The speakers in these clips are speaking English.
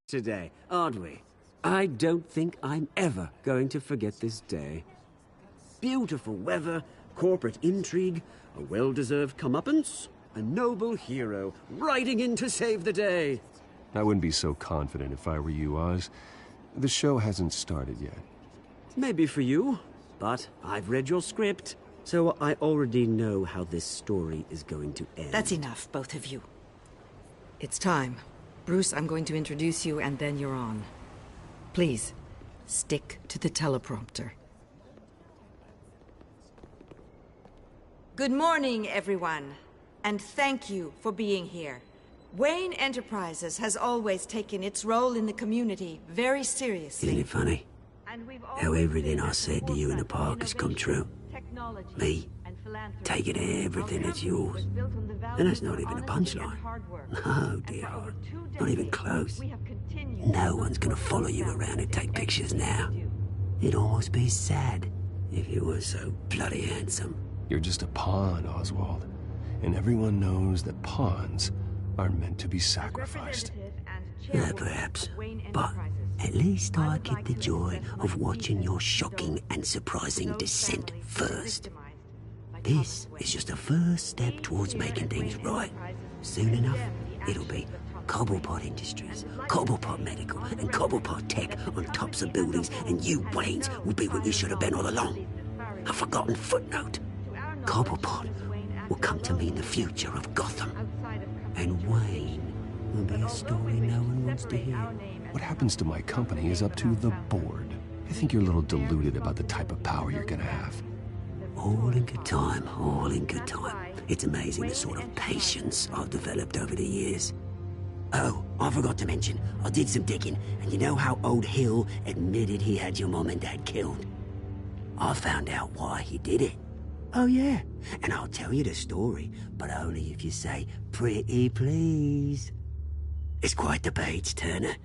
today, aren't we? I don't think I'm ever going to forget this day. Beautiful weather, corporate intrigue, a well-deserved comeuppance, a noble hero riding in to save the day. I wouldn't be so confident if I were you, Oz. The show hasn't started yet. Maybe for you, but I've read your script, so I already know how this story is going to end. That's enough, both of you. It's time. Bruce, I'm going to introduce you, and then you're on. Please, stick to the teleprompter. Good morning, everyone, and thank you for being here. Wayne Enterprises has always taken its role in the community very seriously. Isn't it funny how everything I said to you in the park has come true? Me, taking everything that's yours. And that's not even a punchline. No, dear heart. Not even close. No one's gonna follow you around and take pictures now. It'd almost be sad if you were so bloody handsome. You're just a pawn, Oswald. And everyone knows that pawns are meant to be sacrificed. Perhaps. But at least I get the joy of watching your shocking and surprising descent first. This is just a first step towards making things right. Soon enough, it'll be Cobblepot Industries, Cobblepot Medical, and Cobblepot Tech on tops of buildings, and you, Waynes, will be what you should have been all along. A forgotten footnote. Cobblepot will come to mean the future of Gotham. And Wayne will be a story no one wants to hear. What happens to my company is up to the board. I think you're a little deluded about the type of power you're gonna have. All in good time, all in good time. It's amazing the sort of patience I've developed over the years. Oh, I forgot to mention, I did some digging, and you know how old Hill admitted he had your mom and dad killed? I found out why he did it. Oh yeah, and I'll tell you the story, but only if you say, "Pretty please." It's quite the page, Turner.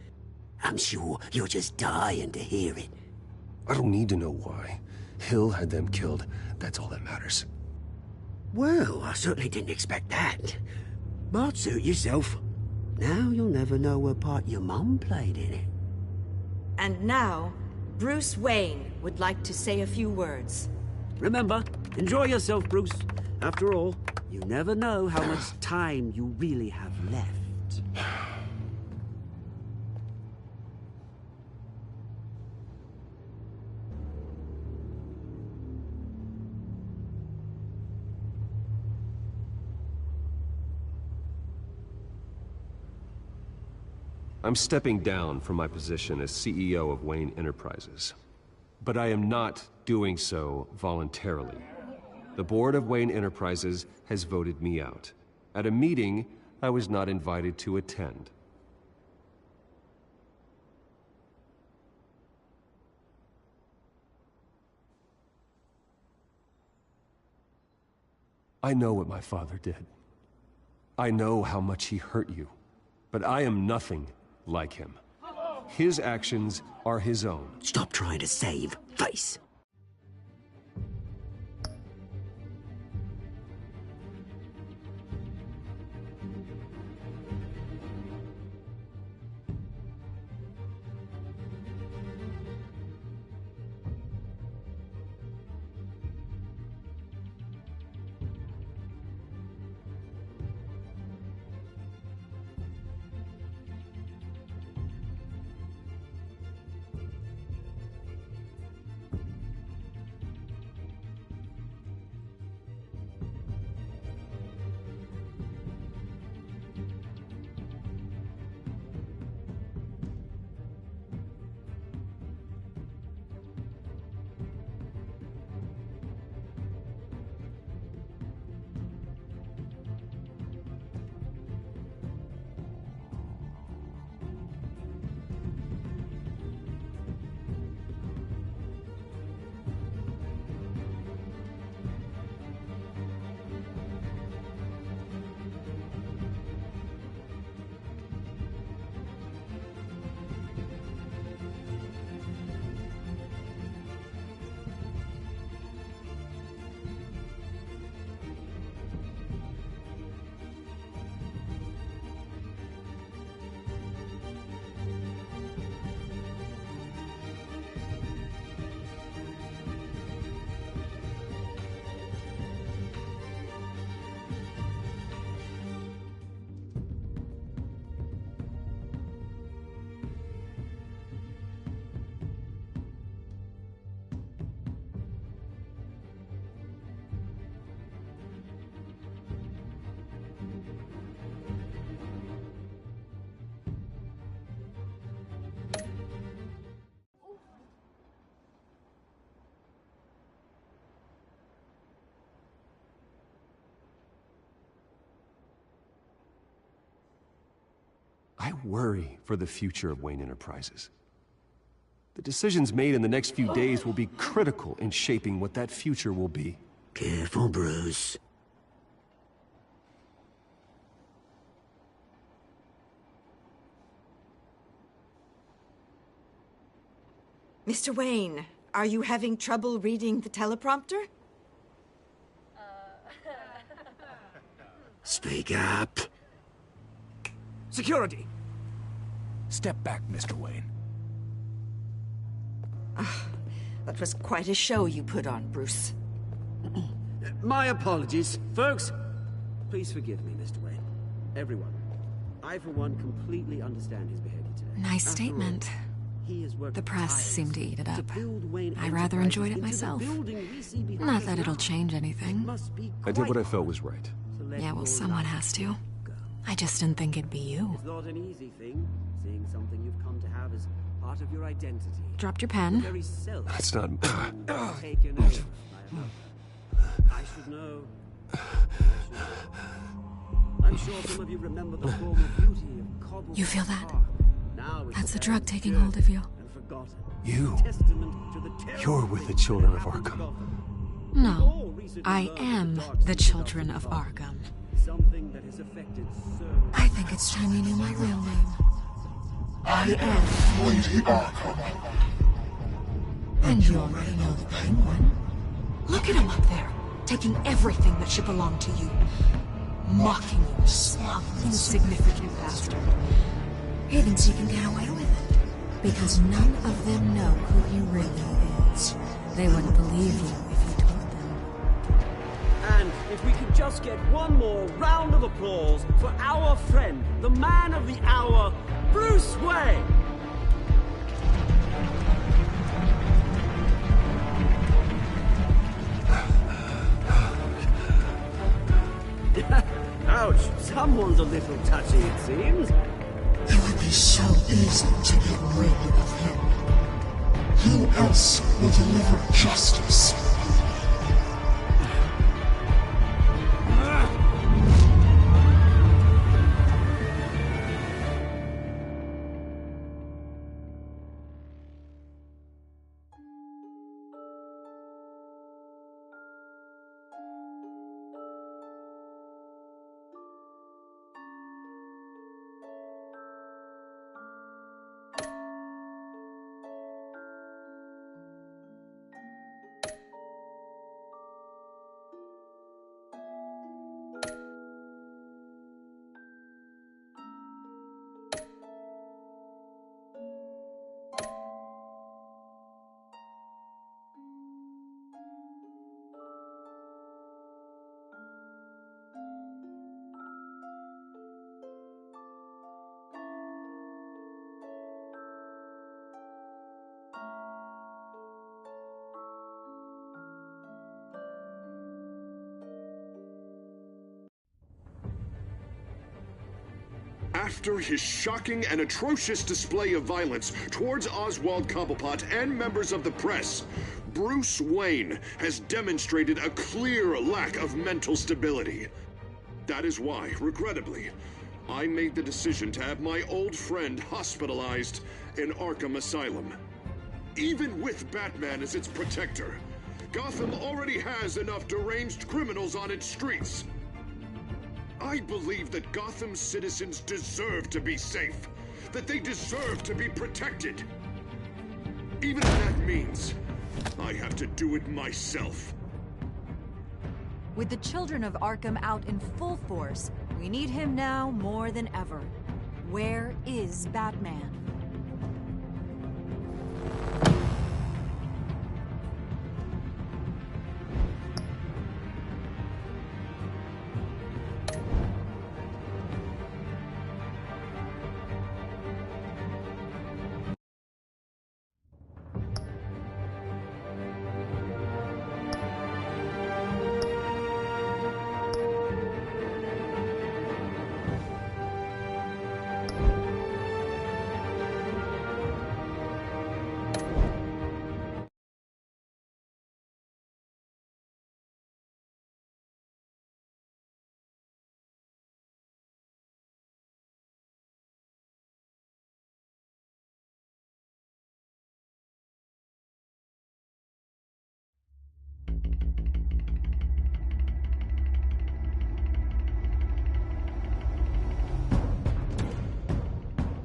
I'm sure you're just dying to hear it. I don't need to know why. Hill had them killed. That's all that matters. Well, I certainly didn't expect that. But suit yourself. Now you'll never know what part your mum played in it. And now, Bruce Wayne would like to say a few words. Remember, enjoy yourself, Bruce. After all, you never know how much time you really have left. I'm stepping down from my position as CEO of Wayne Enterprises. But I am not doing so voluntarily. The board of Wayne Enterprises has voted me out. At a meeting I was not invited to attend. I know what my father did. I know how much he hurt you. But I am nothing like him. His actions are his own. Stop trying to save face. I worry for the future of Wayne Enterprises. The decisions made in the next few days will be critical in shaping what that future will be. Careful, Bruce. Mr. Wayne, are you having trouble reading the teleprompter? Speak up. Security! Step back, Mr. Wayne. That was quite a show you put on, Bruce. My apologies, folks. Please forgive me, Mr. Wayne. Everyone. I, for one, completely understand his behavior today. Nice After statement. all, he has worked The press seemed to eat it up. build Wayne I rather enjoyed it Enterprises into the myself. building we see behind Not us that it'll now. change anything. Must be I did what I quite felt was right. to let Yeah, well, your someone life has to. go. I just didn't think it'd be you. It's not an easy thing, seeing something you've come to have as part of your identity. Dropped your pen. Very self. That's not... Taken over by another. I should know. I'm sure some of you remember the former beauty of Cobble You feel that? Park. Now it's That's the a drug barren taking dirt hold of you. and forgotten. You... Testament to the terrible You're with the things children that of happened to Arkham. Gotham. No, All recently I learned am dark the secrets children of Gotham. Arkham. Something that has affected so I think it's time you knew my real name. I am Lady Arkham. And you already know the Penguin. Look at him up there, taking everything that should belong to you. Mocking you, smug, insignificant bastard. He thinks he can get away with it. Because none of them know who he really is. They wouldn't believe you if you told them. And if we could just get one more round of applause for our friend, the man of the hour, Bruce Wayne! Ouch, someone's a little touchy, it seems. It would be so easy to get rid of him. Who else will deliver justice? After his shocking and atrocious display of violence towards Oswald Cobblepot and members of the press, Bruce Wayne has demonstrated a clear lack of mental stability. That is why, regrettably, I made the decision to have my old friend hospitalized in Arkham Asylum. Even with Batman as its protector, Gotham already has enough deranged criminals on its streets. I believe that Gotham's citizens deserve to be safe, that they deserve to be protected. Even if that means I have to do it myself. With the children of Arkham out in full force, we need him now more than ever. Where is Batman?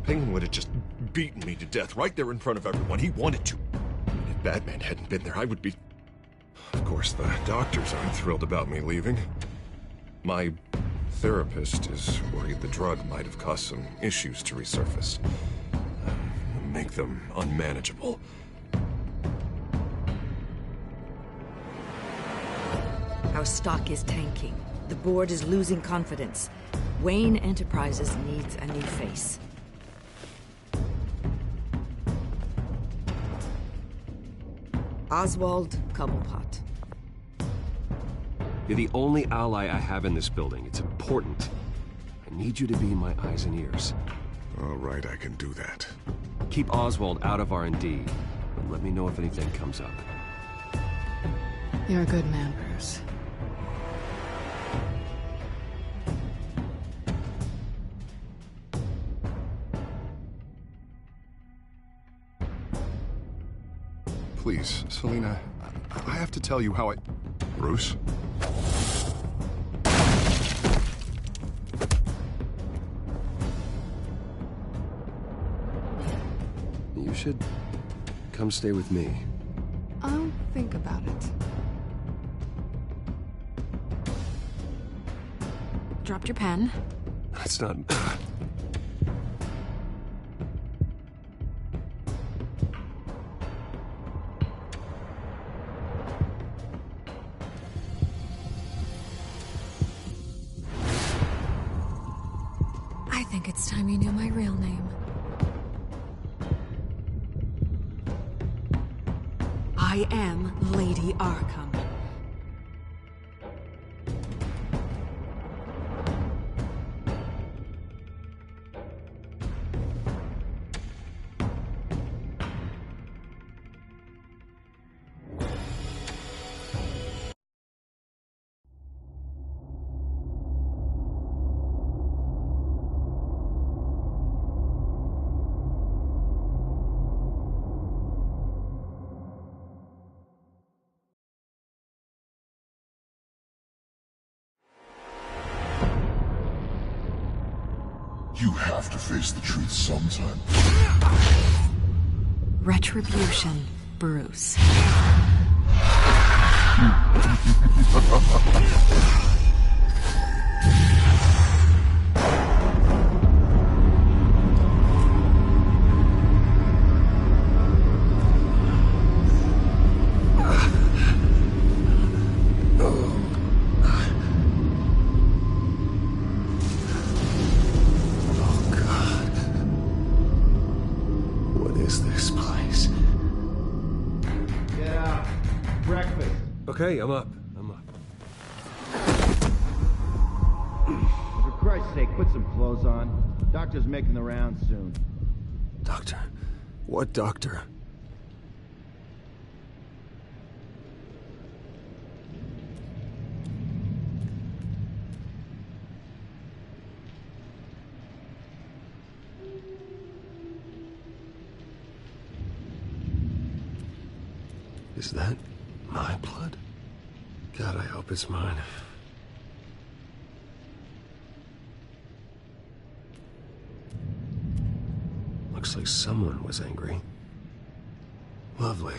Penguin would have just beaten me to death right there in front of everyone. He wanted to. And if Batman hadn't been there, I would be... Of course, the doctors aren't thrilled about me leaving. My therapist is worried the drug might have caused some issues to resurface. Make them unmanageable. Our stock is tanking. The board is losing confidence. Wayne Enterprises needs a new face. Oswald Cobblepot. You're the only ally I have in this building. It's important. I need you to be my eyes and ears. All right, I can do that. Keep Oswald out of R&D, but let me know if anything comes up. You're a good man, Bruce. Please, Selina, I have to tell you how I... Bruce? You should come stay with me. I'll think about it. Dropped your pen. That's not... I think it's time you knew my real name. I am Lady Arkham. You have to face the truth sometime. Retribution, Bruce. Okay, I'm up. For Christ's sake, put some clothes on. Doctor's making the rounds soon. Doctor? What doctor? Is that my blood? God, I hope it's mine. Looks like someone was angry. Lovely.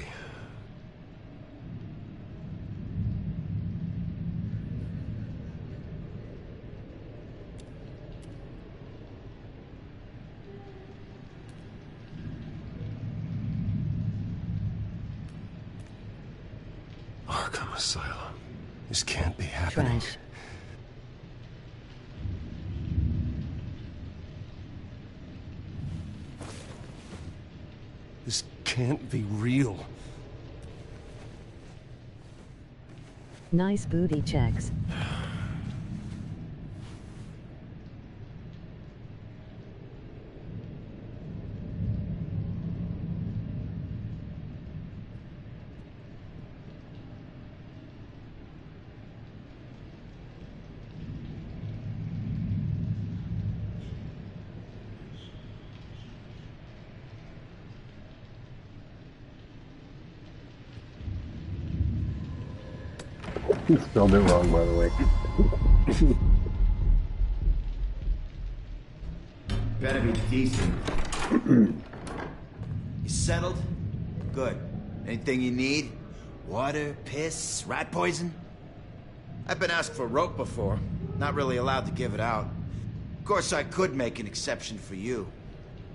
Arkham Asylum. This can't be happening. Trash. This can't be real. Nice booty checks. You spelled it wrong, by the way. better be decent. You settled? Good. Anything you need? Water, piss, rat poison? I've been asked for rope before. Not really allowed to give it out. Of course, I could make an exception for you.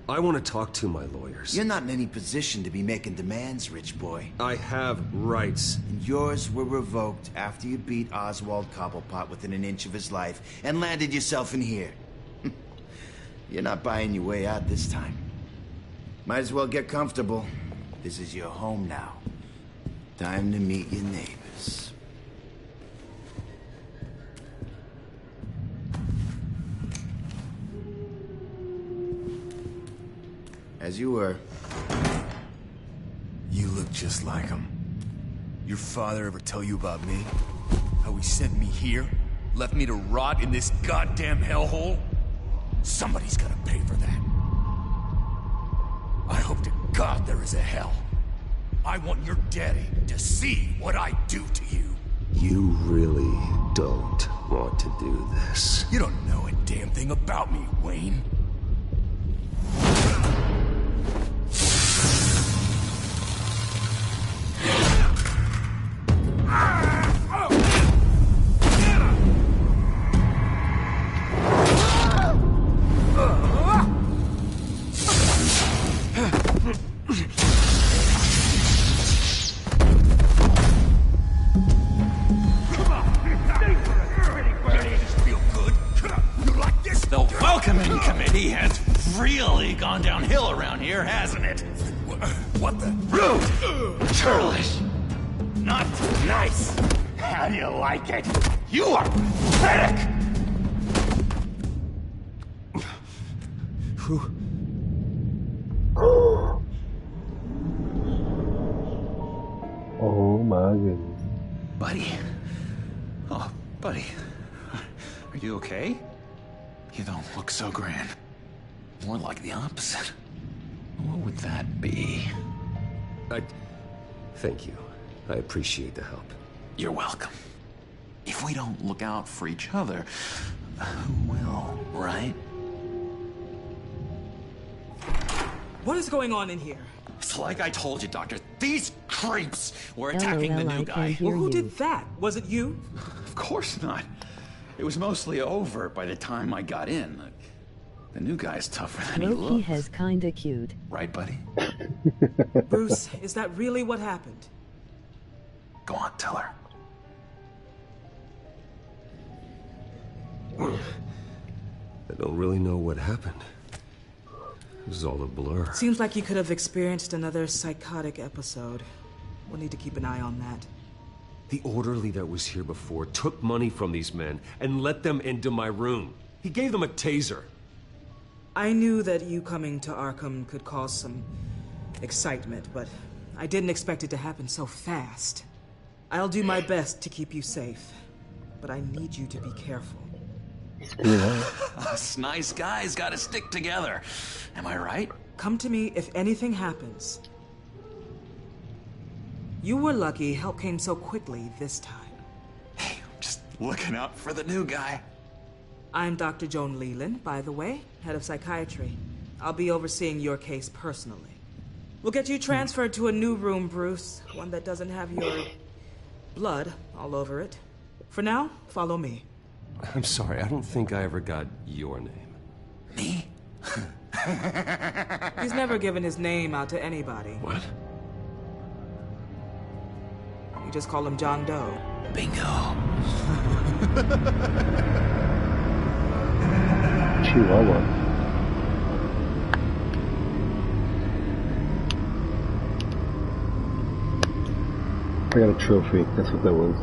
I want to talk to my lawyers. You're not in any position to be making demands, rich boy. I have rights. And yours were revoked after you beat Oswald Cobblepot within an inch of his life and landed yourself in here. You're not buying your way out this time. Might as well get comfortable. This is your home now. Time to meet your neighbors. As you were. You look just like him. Your father ever tell you about me? How he sent me here? Left me to rot in this goddamn hellhole? Somebody's gotta pay for that. I hope to God there is a hell. I want your daddy to see what I do to you. You really don't want to do this. You don't know a damn thing about me, Wayne. What the? Rude! Churlish! Not nice! How do you like it? You are pathetic! Oh my goodness. Buddy. Oh, buddy. Are you okay? You don't look so grand. More like the opposite. What would that be? Thank you. I appreciate the help. You're welcome. If we don't look out for each other, who will, right? What is going on in here? It's like I told you, Doctor. These creeps were attacking the new guy. Well, who did that? Was it you? Of course not. It was mostly over by the time I got in. The new guy's tougher than he Loki looks. has kinda cute. Right, buddy? Bruce, is that really what happened? Go on, tell her. I don't really know what happened. It was all a blur. Seems like you could have experienced another psychotic episode. We'll need to keep an eye on that. The orderly that was here before took money from these men and let them into my room. He gave them a taser. I knew that you coming to Arkham could cause some excitement, but I didn't expect it to happen so fast. I'll do my best to keep you safe, but I need you to be careful. Us nice guys gotta stick together. Am I right? Come to me if anything happens. You were lucky help came so quickly this time. Hey, I'm just looking out for the new guy. I'm Dr. Joan Leland, by the way, head of psychiatry. I'll be overseeing your case personally. We'll get you transferred to a new room, Bruce. One that doesn't have your blood all over it. For now, follow me. I'm sorry, I don't think I ever got your name. Me? He's never given his name out to anybody. What? You just call him John Doe. Bingo. Chihuahua. I got a trophy. That's what that was.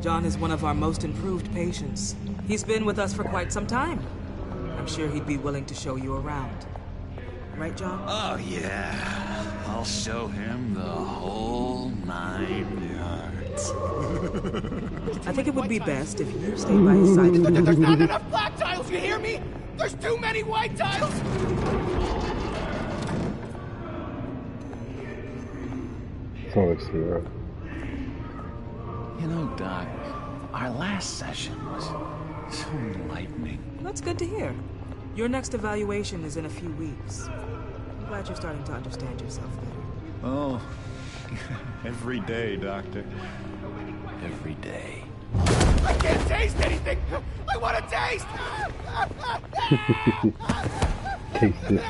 John is one of our most improved patients. He's been with us for quite some time. I'm sure he'd be willing to show you around. Right, John? Oh, yeah. I'll show him the whole 9 yards. I think it would be best if you stayed by his side. There's not enough black tiles, you hear me? There's too many white tiles! Sounds like Sierra. You know, Doc, our last session was so enlightening. That's good to hear. Your next evaluation is in a few weeks. I'm glad you're starting to understand yourself better. Oh, every day, Doctor. Every day. I can't taste anything! I want to taste! Taste it.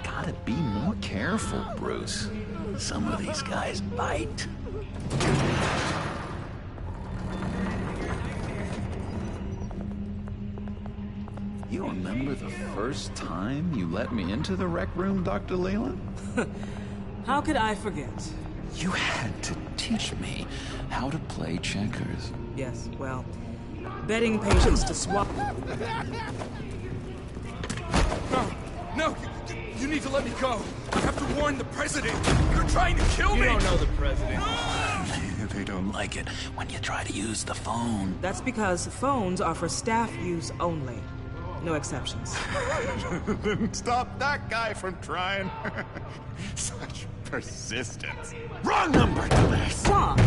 Gotta be more careful, Bruce. Some of these guys bite. You remember the first time you let me into the rec room, Dr. Leland? How could I forget? You had to teach me how to play checkers. Yes, well, betting patients to swap... No! You need to let me go! I have to warn the president! You're trying to kill me! You don't know the president. They don't like it when you try to use the phone. That's because phones are for staff use only. No exceptions. Then stop that guy from trying. Such persistence. Wrong number, dumbass! Wrong!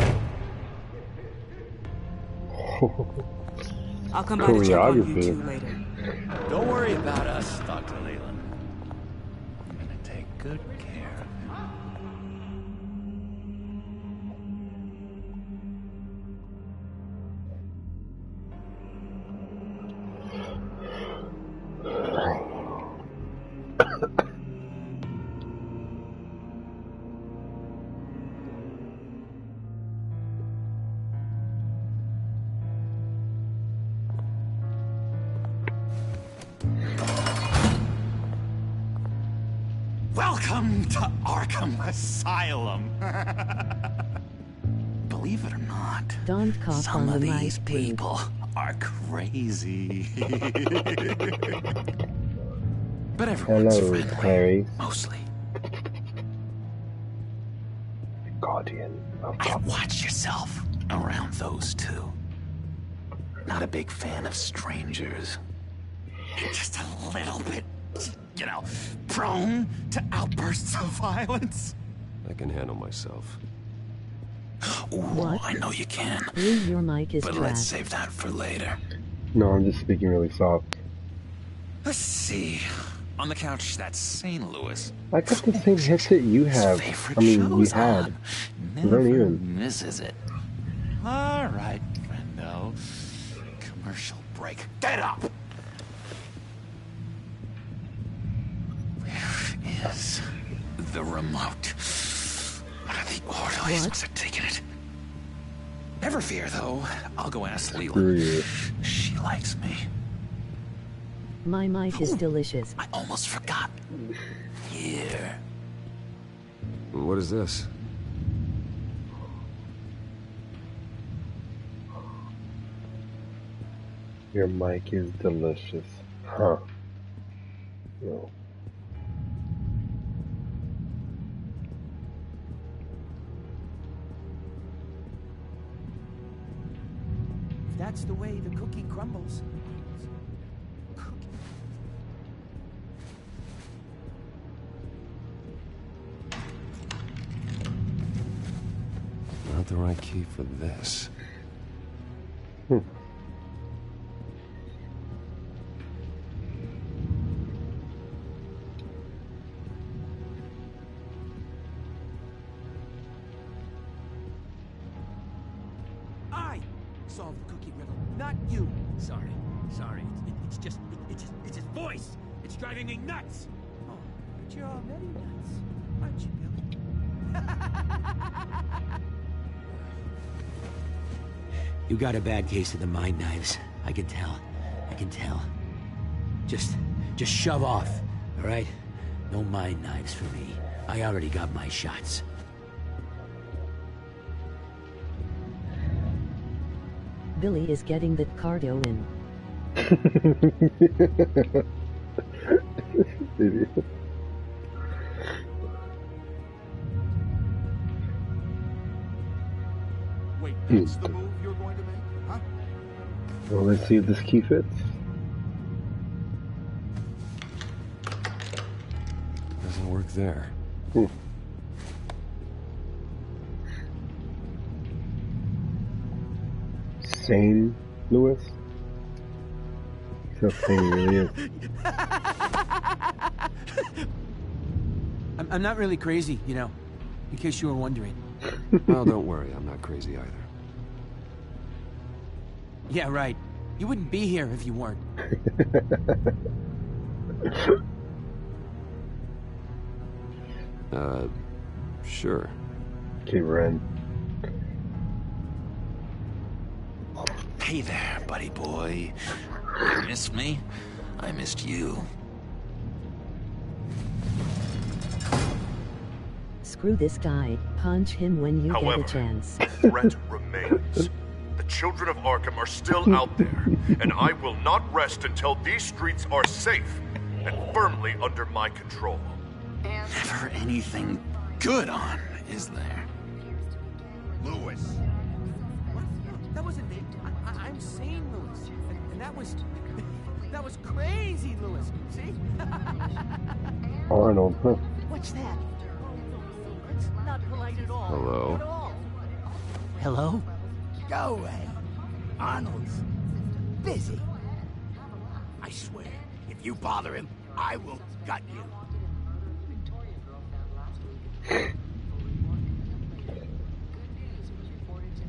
I'll come by to check on you two later. Don't worry about us, Dr. Leland. I'm gonna take good care of Welcome to Arkham Asylum. Believe it or not, Don't cough some on of the mic, these please. people are crazy. But everyone's Hello, friendly, Clary. mostly. Guardian of And watch yourself around those two. Not a big fan of strangers. Just a little bit, you know, prone to outbursts of violence. I can handle myself. Ooh, What? I know you can. Please, your mic is But trash. let's save that for later. No, I'm just speaking really soft. Let's see. On the couch, that's St. Louis. I got the same headset you have. Favorite I mean, you show's had. on. You Never don't even. misses it. All right, friendo. Commercial break. Get up! Where is the remote? What are the orderlies must have taken it? Never fear, though. I'll go ask Screw Leland. you. She likes me. My mic is delicious. I almost forgot. Here. What is this? Your mic is delicious. Huh. No. That's the way the cookie crumbles. Not the right key for this. I solved the cookie riddle, not you. Sorry. It's his voice. It's driving me nuts. Oh, but you're already nuts, aren't you, Billy? You got a bad case of the mind knives. I can tell. Just shove off, all right? No mind knives for me. I already got my shots. Billy is getting the cardio in. Idiot. Wait, that's the move you're going to make, huh? Well, let's see if this key fits. Doesn't work there. sane, Lewis? That's how sane he really is. I'm not really crazy, you know, in case you were wondering. Well, don't worry, I'm not crazy either. Yeah, right. You wouldn't be here if you weren't. Sure. Okay, Ren. Hey there, buddy boy. You missed me? I missed you. Screw this guy. Punch him when you However, get a chance. the threat remains. The children of Arkham are still out there, and I will not rest until these streets are safe and firmly under my control. Never anything good on, is there? Lewis. What? That wasn't me. I'm sane, Lewis. And that was... that was crazy, Lewis. See? Arnold, huh? What's that? It's not polite at all. Hello? At all. Hello? Go away. Arnold's busy. I swear, if you bother him, I will gut you.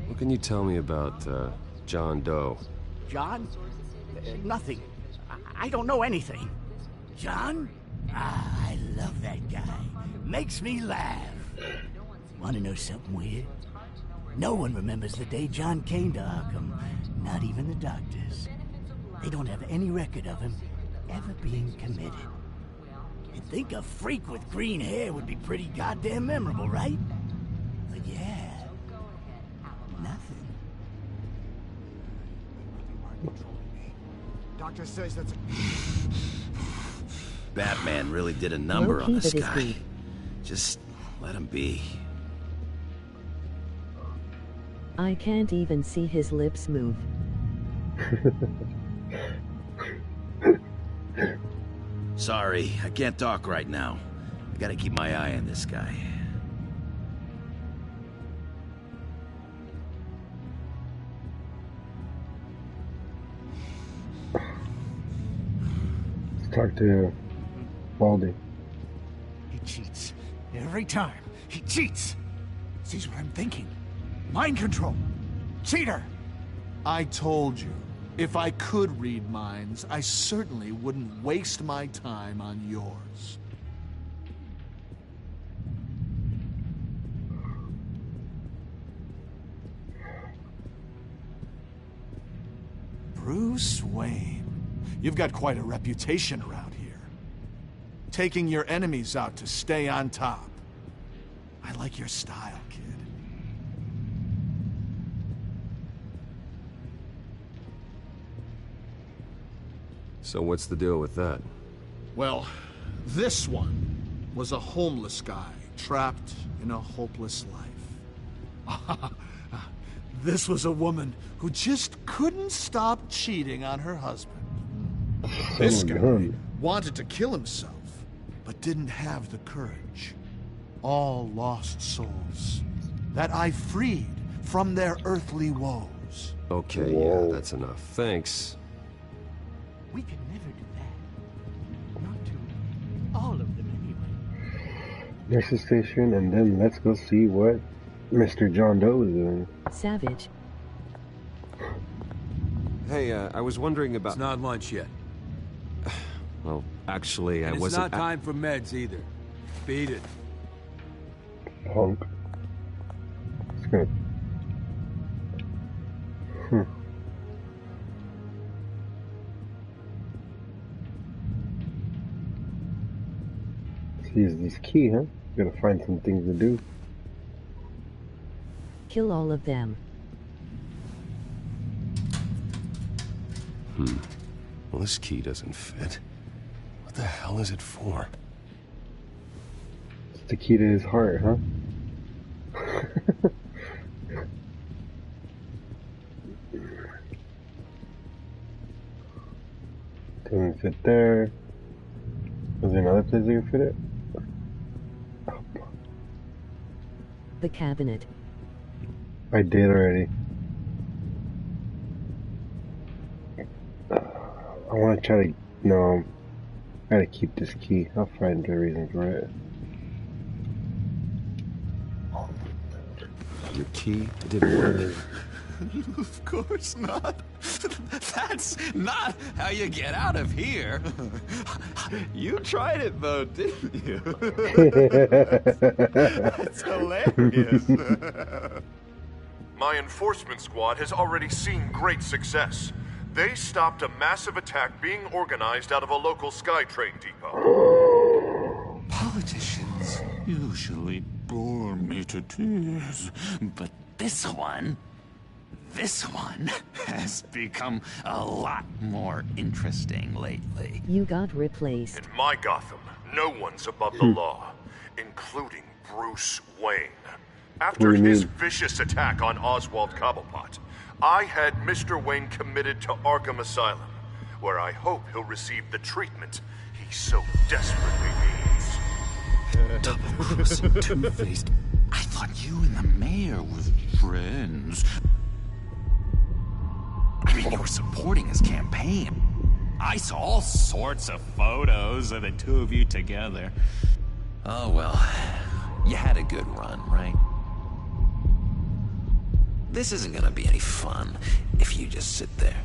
What can you tell me about, John Doe? John? Nothing. I don't know anything. John? Ah, I love that guy. Makes me laugh. Want to know something weird? No one remembers the day John came to Arkham. Not even the doctors. They don't have any record of him ever being committed. You'd think a freak with green hair would be pretty goddamn memorable, right? But yeah, nothing. Doctor says that's Batman really did a number on this guy. Just let him be. I can't even see his lips move. Sorry, I can't talk right now. I gotta keep my eye on this guy. Let's talk to Baldy. He cheats. Every time. He cheats. Sees what I'm thinking. Mind control. Cheater. I told you, if I could read minds, I certainly wouldn't waste my time on yours. Bruce Wayne. You've got quite a reputation around here. Taking your enemies out to stay on top. I like your style, kid. So what's the deal with that? Well, this one was a homeless guy trapped in a hopeless life. This was a woman who just couldn't stop cheating on her husband. This guy wanted to kill himself, but didn't have the courage. All lost souls that I freed from their earthly woes. Okay, yeah, that's enough. Thanks. We could never do that. Not to all of them, anyway. Nurse's station, and then let's go see what Mr. John Doe is doing. Savage. Hey, I was wondering about... It's not lunch yet. Well, actually, I And wasn't... it's not time for meds either. Beat it. Punk. It's good. Use this key, huh? Gotta find some things to do. Kill all of them. Well, this key doesn't fit. What the hell is it for? It's the key to his heart, huh? Doesn't fit there. Was there another place you could fit it? The cabinet. I did already. I want to try to... No. I gotta keep this key. I'll find the reason for it. Your key? It didn't work. Of course not. That's not how you get out of here. You tried it though, didn't you? That's hilarious. My enforcement squad has already seen great success. They stopped a massive attack being organized out of a local SkyTrain depot. Politicians usually bore me to tears, but this one has become a lot more interesting lately. You got replaced. In my Gotham, no one's above the law, including Bruce Wayne. After his vicious attack on Oswald Cobblepot, I had Mr. Wayne committed to Arkham Asylum, where I hope he'll receive the treatment he so desperately needs. Double-crossing, two-faced. I thought you and the mayor were friends. I mean, you were supporting his campaign. I saw all sorts of photos of the two of you together. Oh, well, you had a good run, right? This isn't gonna be any fun if you just sit there.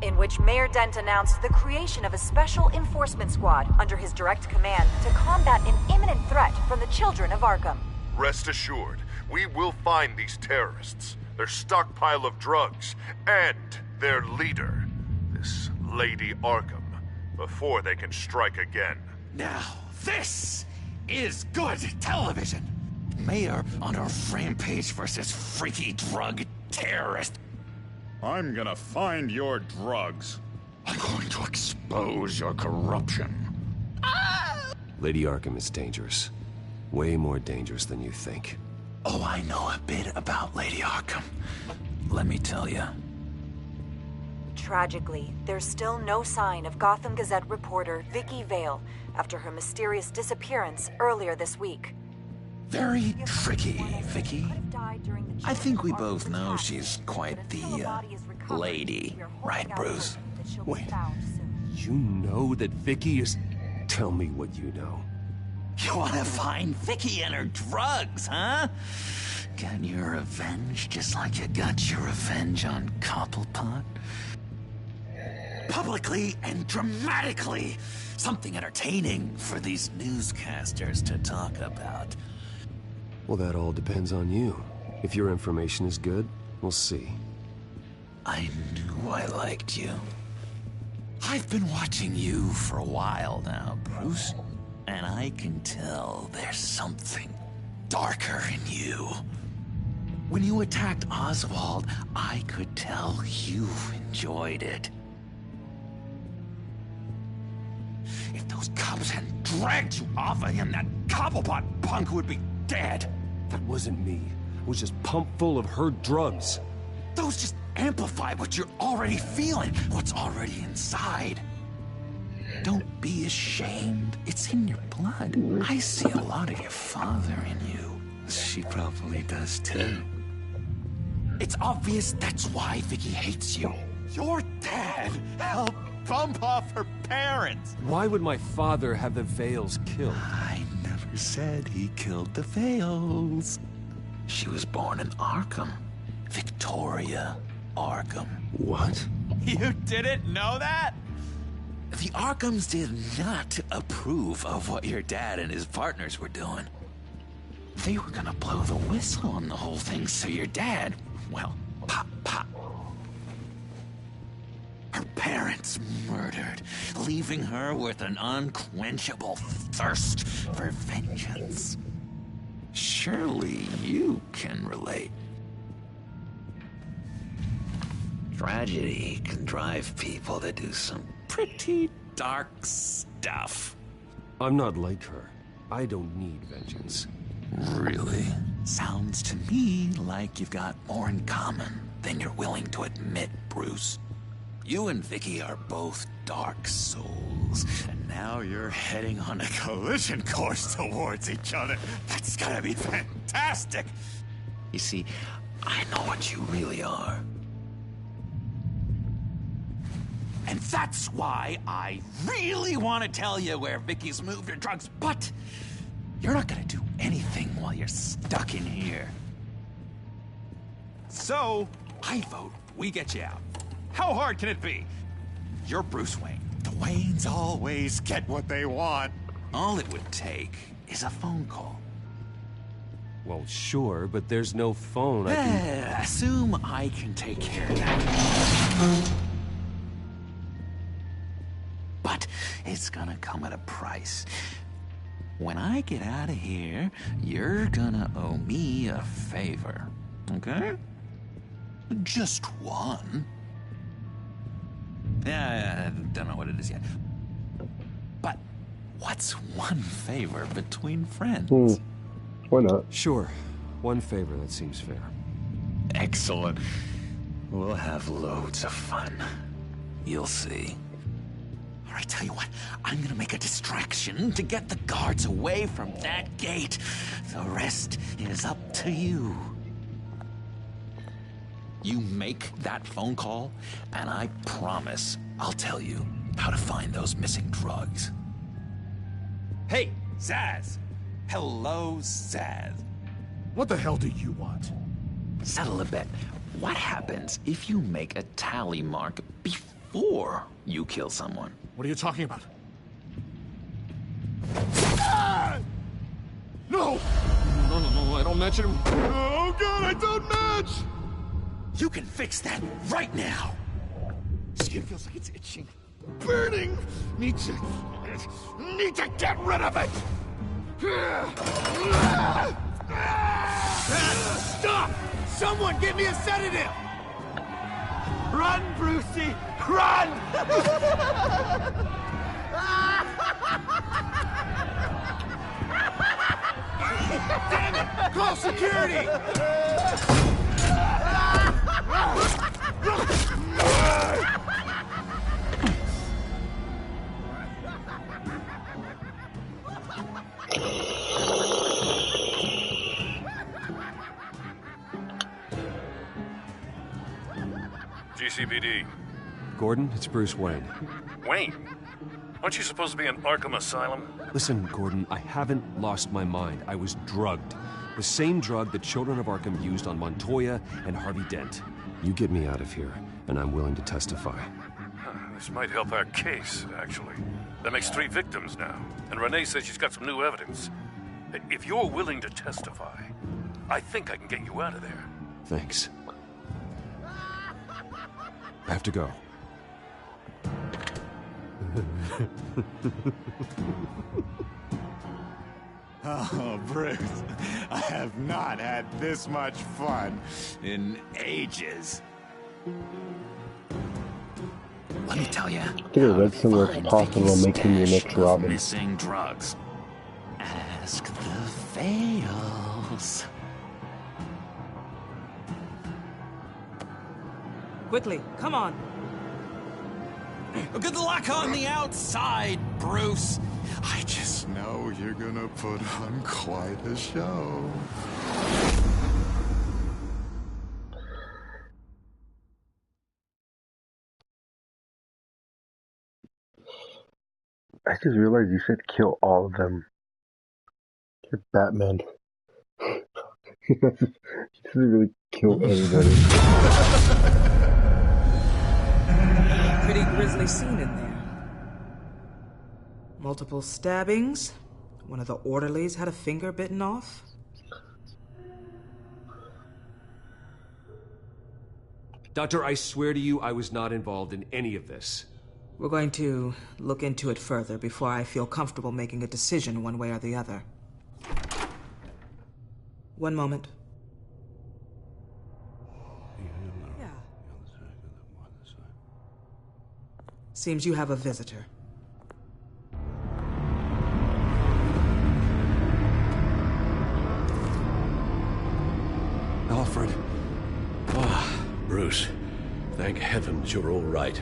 In which Mayor Dent announced the creation of a special enforcement squad under his direct command to combat an imminent threat from the children of Arkham. Rest assured, we will find these terrorists, their stockpile of drugs, and their leader, this Lady Arkham, before they can strike again. Now, this is good television. Mayor on a rampage versus freaky drug terrorist. I'm gonna find your drugs. I'm going to expose your corruption. Lady Arkham is dangerous. Way more dangerous than you think. Oh, I know a bit about Lady Arkham. Let me tell you. Tragically, there's still no sign of Gotham Gazette reporter Vicky Vale after her mysterious disappearance earlier this week. Very tricky, Vicky. I think we both know she's quite the, lady, right, Bruce? Wait, you know that Vicky is... Tell me what you know. You wanna find Vicky and her drugs, huh? Get your revenge just like you got your revenge on Cobblepot? Publicly and dramatically! Something entertaining for these newscasters to talk about. Well, that all depends on you. If your information is good, we'll see. I knew I liked you. I've been watching you for a while now, Bruce. And I can tell there's something darker in you. When you attacked Oswald, I could tell you enjoyed it. If those cops hadn't dragged you off of him, that Cobblepot punk would be dead. That wasn't me. It was just pumped full of her drugs. Those just amplify what you're already feeling, what's already inside. Don't be ashamed. It's in your blood. I see a lot of your father in you. She probably does too. It's obvious that's why Vicky hates you. Your dad helped bump off her parents. Why would my father have the Vales killed? I never said he killed the Vales. She was born in Arkham. Victoria Arkham. What? You didn't know that? The Arkhams did not approve of what your dad and his partners were doing. They were gonna blow the whistle on the whole thing, so your dad, well, pop. Her parents murdered, leaving her with an unquenchable thirst for vengeance. Surely you can relate. Tragedy can drive people to do some pretty dark stuff. I'm not like her. I don't need vengeance. Really? Sounds to me like you've got more in common than you're willing to admit, Bruce. You and Vicky are both dark souls, and now you're heading on a collision course towards each other. That's gotta be fantastic! You see, I know what you really are. And that's why I really want to tell you where Vicky's moved her drugs, but you're not gonna do anything while you're stuck in here. So, I vote we get you out. How hard can it be? You're Bruce Wayne. The Waynes always get what they want. All it would take is a phone call. Well, sure, but there's no phone. Assume I can take care of that. But it's gonna come at a price. When I get out of here, you're gonna owe me a favor, okay? Just one. I don't know what it is yet. But what's one favor between friends? Why not? Sure. One favor, that seems fair. Excellent. We'll have loads of fun. You'll see. All right, tell you what. I'm gonna make a distraction to get the guards away from that gate. The rest is up to you. You make that phone call, and I promise I'll tell you how to find those missing drugs. Hey, Zsasz! Hello, Zsasz. What the hell do you want? Settle a bet. What happens if you make a tally mark before you kill someone? What are you talking about? Ah! No! No, I don't match him. Oh God, I don't match! You can fix that right now. Skin feels like it's itching, burning. Need to get rid of it. Stop! Someone give me a sedative! Run, Brucey! Run! Damn it! Call security! GCPD. Gordon, it's Bruce Wayne. Wayne? Aren't you supposed to be in Arkham Asylum? Listen, Gordon, I haven't lost my mind. I was drugged. The same drug the children of Arkham used on Montoya and Harvey Dent. You get me out of here, and I'm willing to testify. This might help our case, actually. That makes 3 victims now, and Renee says she's got some new evidence. If you're willing to testify, I think I can get you out of there. Thanks. I have to go. Oh, Bruce, I have not had this much fun in ages. Let me tell you. I think I read somewhere it's possible making your next Robin. Missing drugs. Ask the Fails. Quickly, come on. Good luck on the outside, Bruce. I just know you're gonna put on quite a show. I just realized you said kill all of them. You're Batman. He doesn't really kill everybody. Pretty grisly scene in there. Multiple stabbings. One of the orderlies had a finger bitten off. Doctor, I swear to you I was not involved in any of this. We're going to look into it further before I feel comfortable making a decision one way or the other. One moment. Yeah. Seems you have a visitor. Alfred. Bruce. Thank heavens you're all right.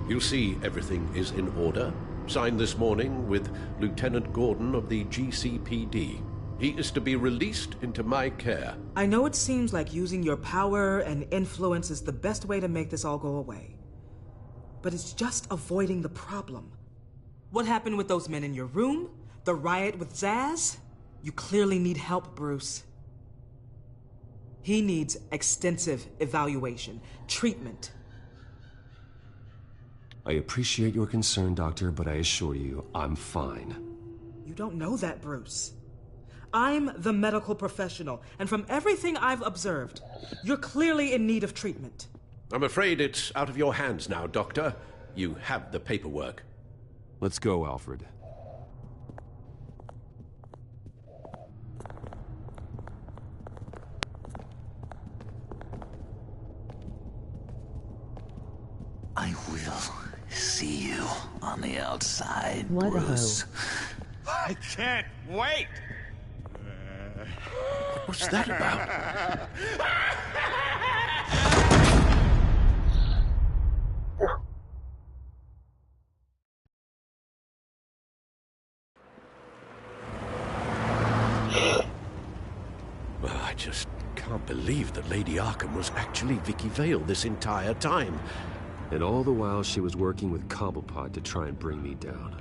You'll see everything is in order. Signed this morning with Lieutenant Gordon of the GCPD. He is to be released into my care. I know it seems like using your power and influence is the best way to make this all go away. but it's just avoiding the problem. What happened with those men in your room? The riot with Zsasz? You clearly need help, Bruce. He needs extensive evaluation, treatment. I appreciate your concern, Doctor, but I assure you, I'm fine. You don't know that, Bruce. I'm the medical professional, and from everything I've observed, you're clearly in need of treatment. I'm afraid it's out of your hands now, Doctor. You have the paperwork. Let's go, Alfred. I will see you on the outside, What Bruce. I can't wait! What's that about? Well, I just can't believe that Lady Arkham was actually Vicky Vale this entire time. And all the while she was working with Cobblepot to try and bring me down.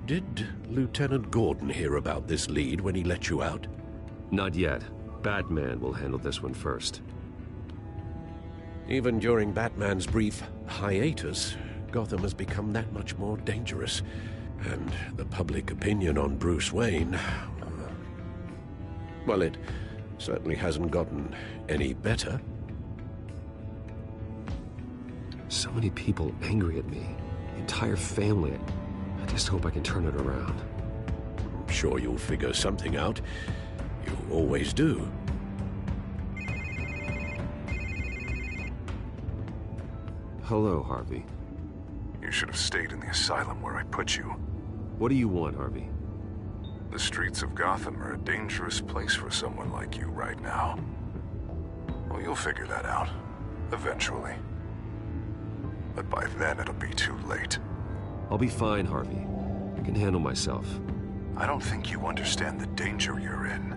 Did Lieutenant Gordon hear about this lead when he let you out? Not yet. Batman will handle this one first. Even during Batman's brief hiatus, Gotham has become that much more dangerous. And the public opinion on Bruce Wayne... well, it certainly hasn't gotten any better. So many people angry at me. The entire family. I just hope I can turn it around. I'm sure you'll figure something out. You always do. Hello, Harvey. You should have stayed in the asylum where I put you. What do you want, Harvey? The streets of Gotham are a dangerous place for someone like you right now. Well, you'll figure that out. Eventually. But by then, it'll be too late. I'll be fine, Harvey. I can handle myself. I don't think you understand the danger you're in.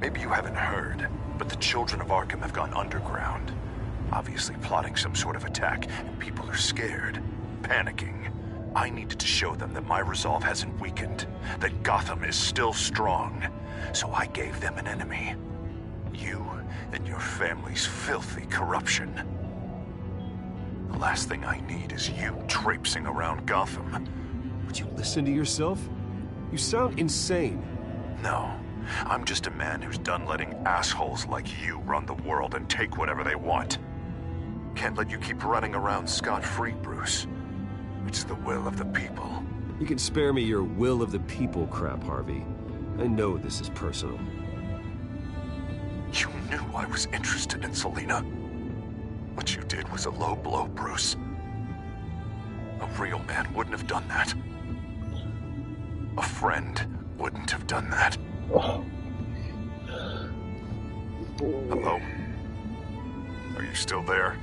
Maybe you haven't heard, but the children of Arkham have gone underground. Obviously plotting some sort of attack, and people are scared, panicking. I needed to show them that my resolve hasn't weakened, that Gotham is still strong. So I gave them an enemy. You and your family's filthy corruption. The last thing I need is you traipsing around Gotham. Would you listen to yourself? You sound insane. No. I'm just a man who's done letting assholes like you run the world and take whatever they want. Can't let you keep running around scot-free, Bruce. It's the will of the people. You can spare me your will of the people crap, Harvey. I know this is personal. You knew I was interested in Selina. What you did was a low blow, Bruce. A real man wouldn't have done that. A friend wouldn't have done that. Hello? Are you still there?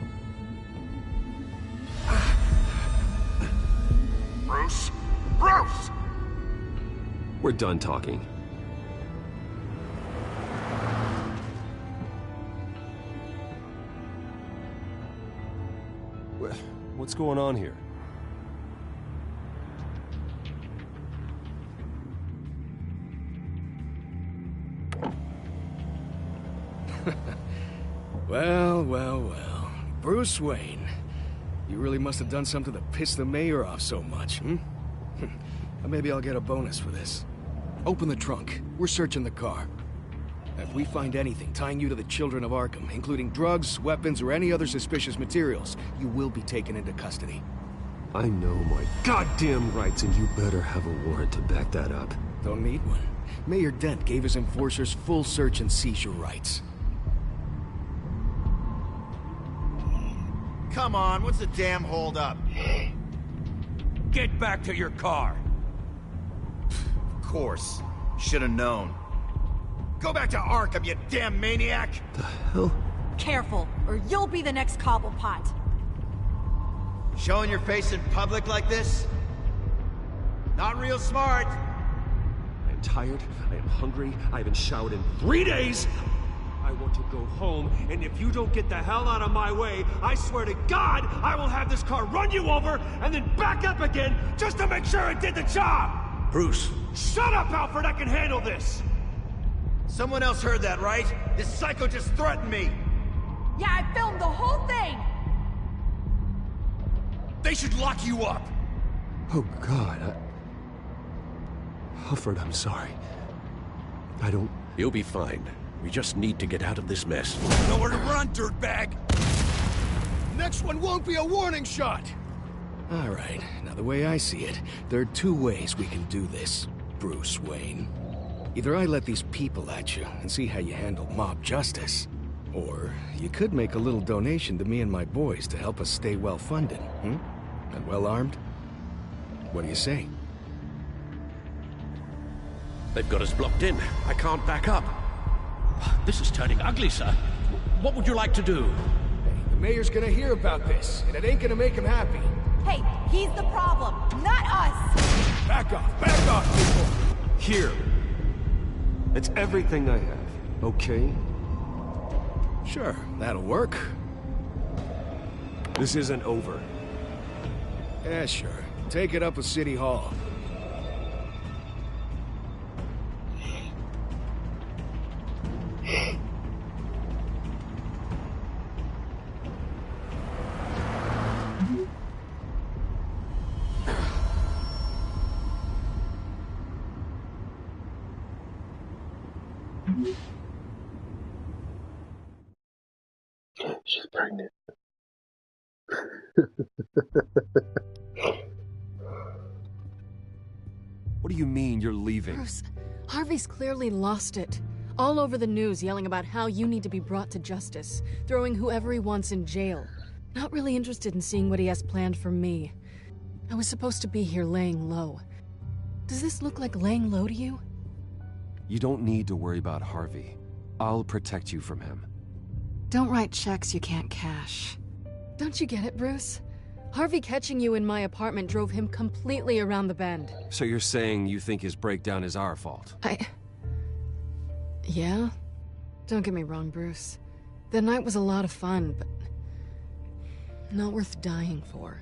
Bruce? Bruce! We're done talking. What's going on here? Well. Bruce Wayne. You really must have done something to piss the mayor off so much, hmm? Maybe I'll get a bonus for this. Open the trunk. We're searching the car. If we find anything tying you to the children of Arkham, including drugs, weapons, or any other suspicious materials, you will be taken into custody. I know my goddamn rights, and you better have a warrant to back that up. Don't need one. Mayor Dent gave his enforcers full search and seizure rights. Come on, what's the damn holdup? Get back to your car. Of course. Should have known. Go back to Arkham, you damn maniac! The hell? Careful, or you'll be the next Cobblepot. Showing your face in public like this? Not real smart. I am tired, I am hungry, I haven't showered in 3 days. I want to go home, and if you don't get the hell out of my way, I swear to God, I will have this car run you over and then back up again just to make sure it did the job! Bruce. Shut up, Alfred! I can handle this! Someone else heard that, right? This psycho just threatened me! Yeah, I filmed the whole thing! They should lock you up! Oh, God, Alfred, I'm sorry. I don't... You'll be fine. We just need to get out of this mess. Nowhere to run, dirtbag! Next one won't be a warning shot! All right, now the way I see it, there are two ways we can do this, Bruce Wayne. Either I let these people at you and see how you handle mob justice, or you could make a little donation to me and my boys to help us stay well-funded, And well-armed? What do you say? They've got us blocked in. I can't back up. This is turning ugly, sir. What would you like to do? Hey, the mayor's gonna hear about this, and it ain't gonna make him happy. Hey, he's the problem, not us! Back off, people! Here. It's everything I have, okay? Sure, that'll work. This isn't over. Yeah, sure. Take it up with City Hall. She's pregnant. What do you mean you're leaving? Bruce, Harvey's clearly lost it. All over the news yelling about how you need to be brought to justice, throwing whoever he wants in jail. Not really interested in seeing what he has planned for me. I was supposed to be here laying low. Does this look like laying low to you? You don't need to worry about Harvey. I'll protect you from him. Don't write checks you can't cash. Don't you get it, Bruce? Harvey catching you in my apartment drove him completely around the bend. So you're saying you think his breakdown is our fault? Yeah? Don't get me wrong, Bruce. The night was a lot of fun, but not worth dying for.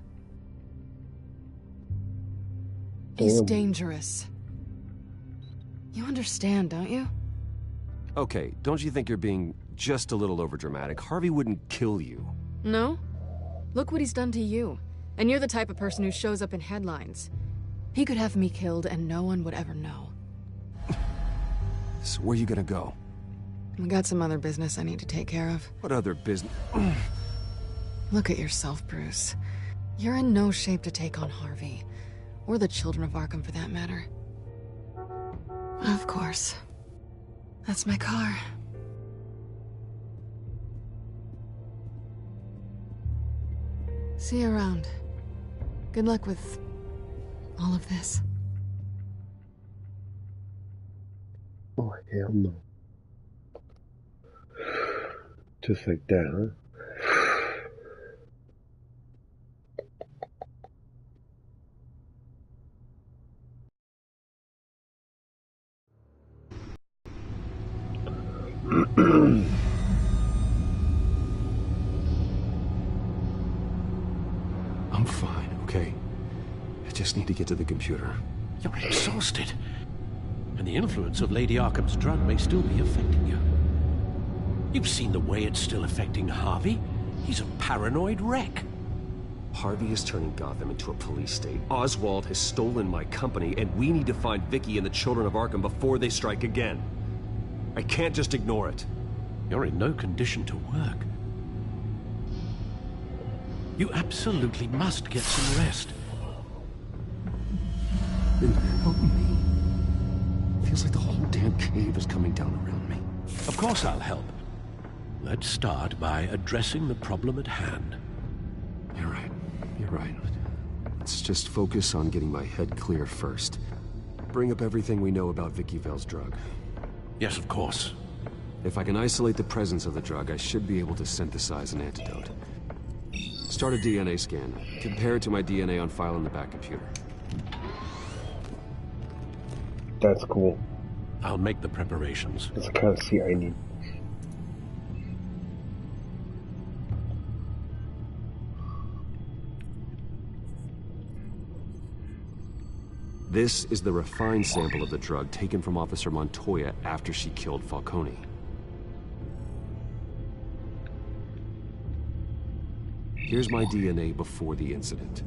He's dangerous. You understand, don't you? Okay, don't you think you're being just a little overdramatic? Harvey wouldn't kill you. No? Look what he's done to you. And you're the type of person who shows up in headlines. He could have me killed and no one would ever know. So where are you gonna go? I got some other business I need to take care of. What other business? Look at yourself, Bruce. You're in no shape to take on Harvey. Or the children of Arkham, for that matter. Of course. That's my car. See you around. Good luck with all of this. Oh, hell no. Just like that, huh? I'm fine, okay? I just need to get to the computer. You're exhausted. And the influence of Lady Arkham's drug may still be affecting you. You've seen the way it's still affecting Harvey. He's a paranoid wreck. Harvey is turning Gotham into a police state. Oswald has stolen my company, and we need to find Vicky and the children of Arkham before they strike again. I can't just ignore it. You're in no condition to work. You absolutely must get some rest. Then help me. Feels like the whole damn cave is coming down around me. Of course I'll help. Let's start by addressing the problem at hand. You're right. You're right. Let's just focus on getting my head clear first. Bring up everything we know about Vicky Vale's drug. Yes, of course. If I can isolate the presence of the drug, I should be able to synthesize an antidote. Start a DNA scan. Compare it to my DNA on file in the back computer. That's cool. I'll make the preparations. That's the kind of seat I need. This is the refined sample of the drug taken from Officer Montoya after she killed Falcone. Here's my DNA before the incident.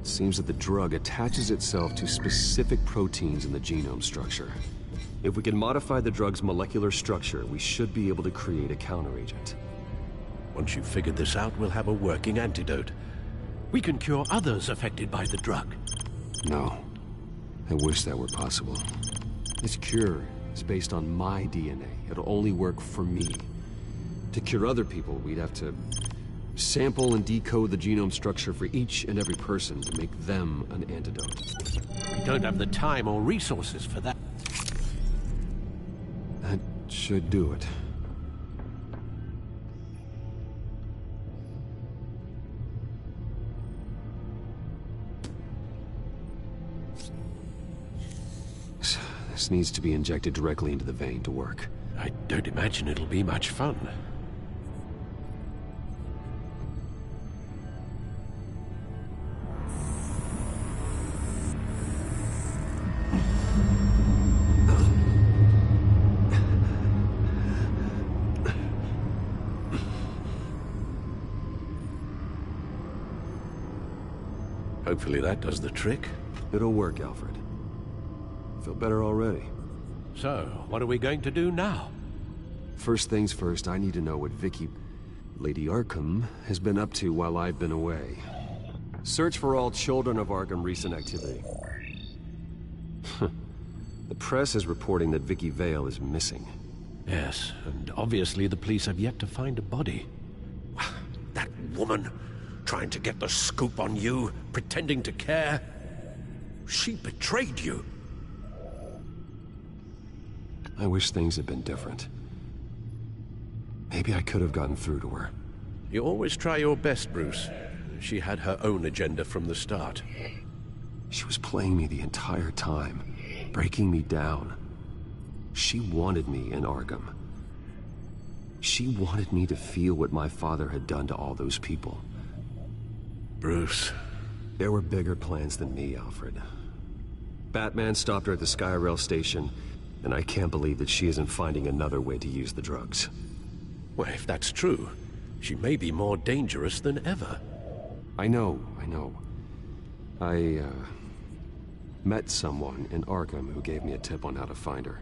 It seems that the drug attaches itself to specific proteins in the genome structure. If we can modify the drug's molecular structure, we should be able to create a counteragent. Once you've figured this out, we'll have a working antidote. We can cure others affected by the drug. No. I wish that were possible. This cure is based on my DNA. It'll only work for me. To cure other people, we'd have to sample and decode the genome structure for each and every person to make them an antidote. We don't have the time or resources for that. That should do it. This needs to be injected directly into the vein to work. I don't imagine it'll be much fun. Hopefully that does the trick. It'll work, Alfred. I feel better already. So, what are we going to do now? First things first, I need to know what Lady Arkham, has been up to while I've been away. Search for all children of Arkham recent activity. The press is reporting that Vicky Vale is missing. Yes, and obviously the police have yet to find a body. That woman, trying to get the scoop on you, pretending to care. She betrayed you. I wish things had been different. Maybe I could have gotten through to her. You always try your best, Bruce. She had her own agenda from the start. She was playing me the entire time, breaking me down. She wanted me in Arkham. She wanted me to feel what my father had done to all those people. Bruce. There were bigger plans than me, Alfred. Batman stopped her at the Skyrail station, and I can't believe that she isn't finding another way to use the drugs. Well, if that's true, she may be more dangerous than ever. I know. I met someone in Arkham who gave me a tip on how to find her.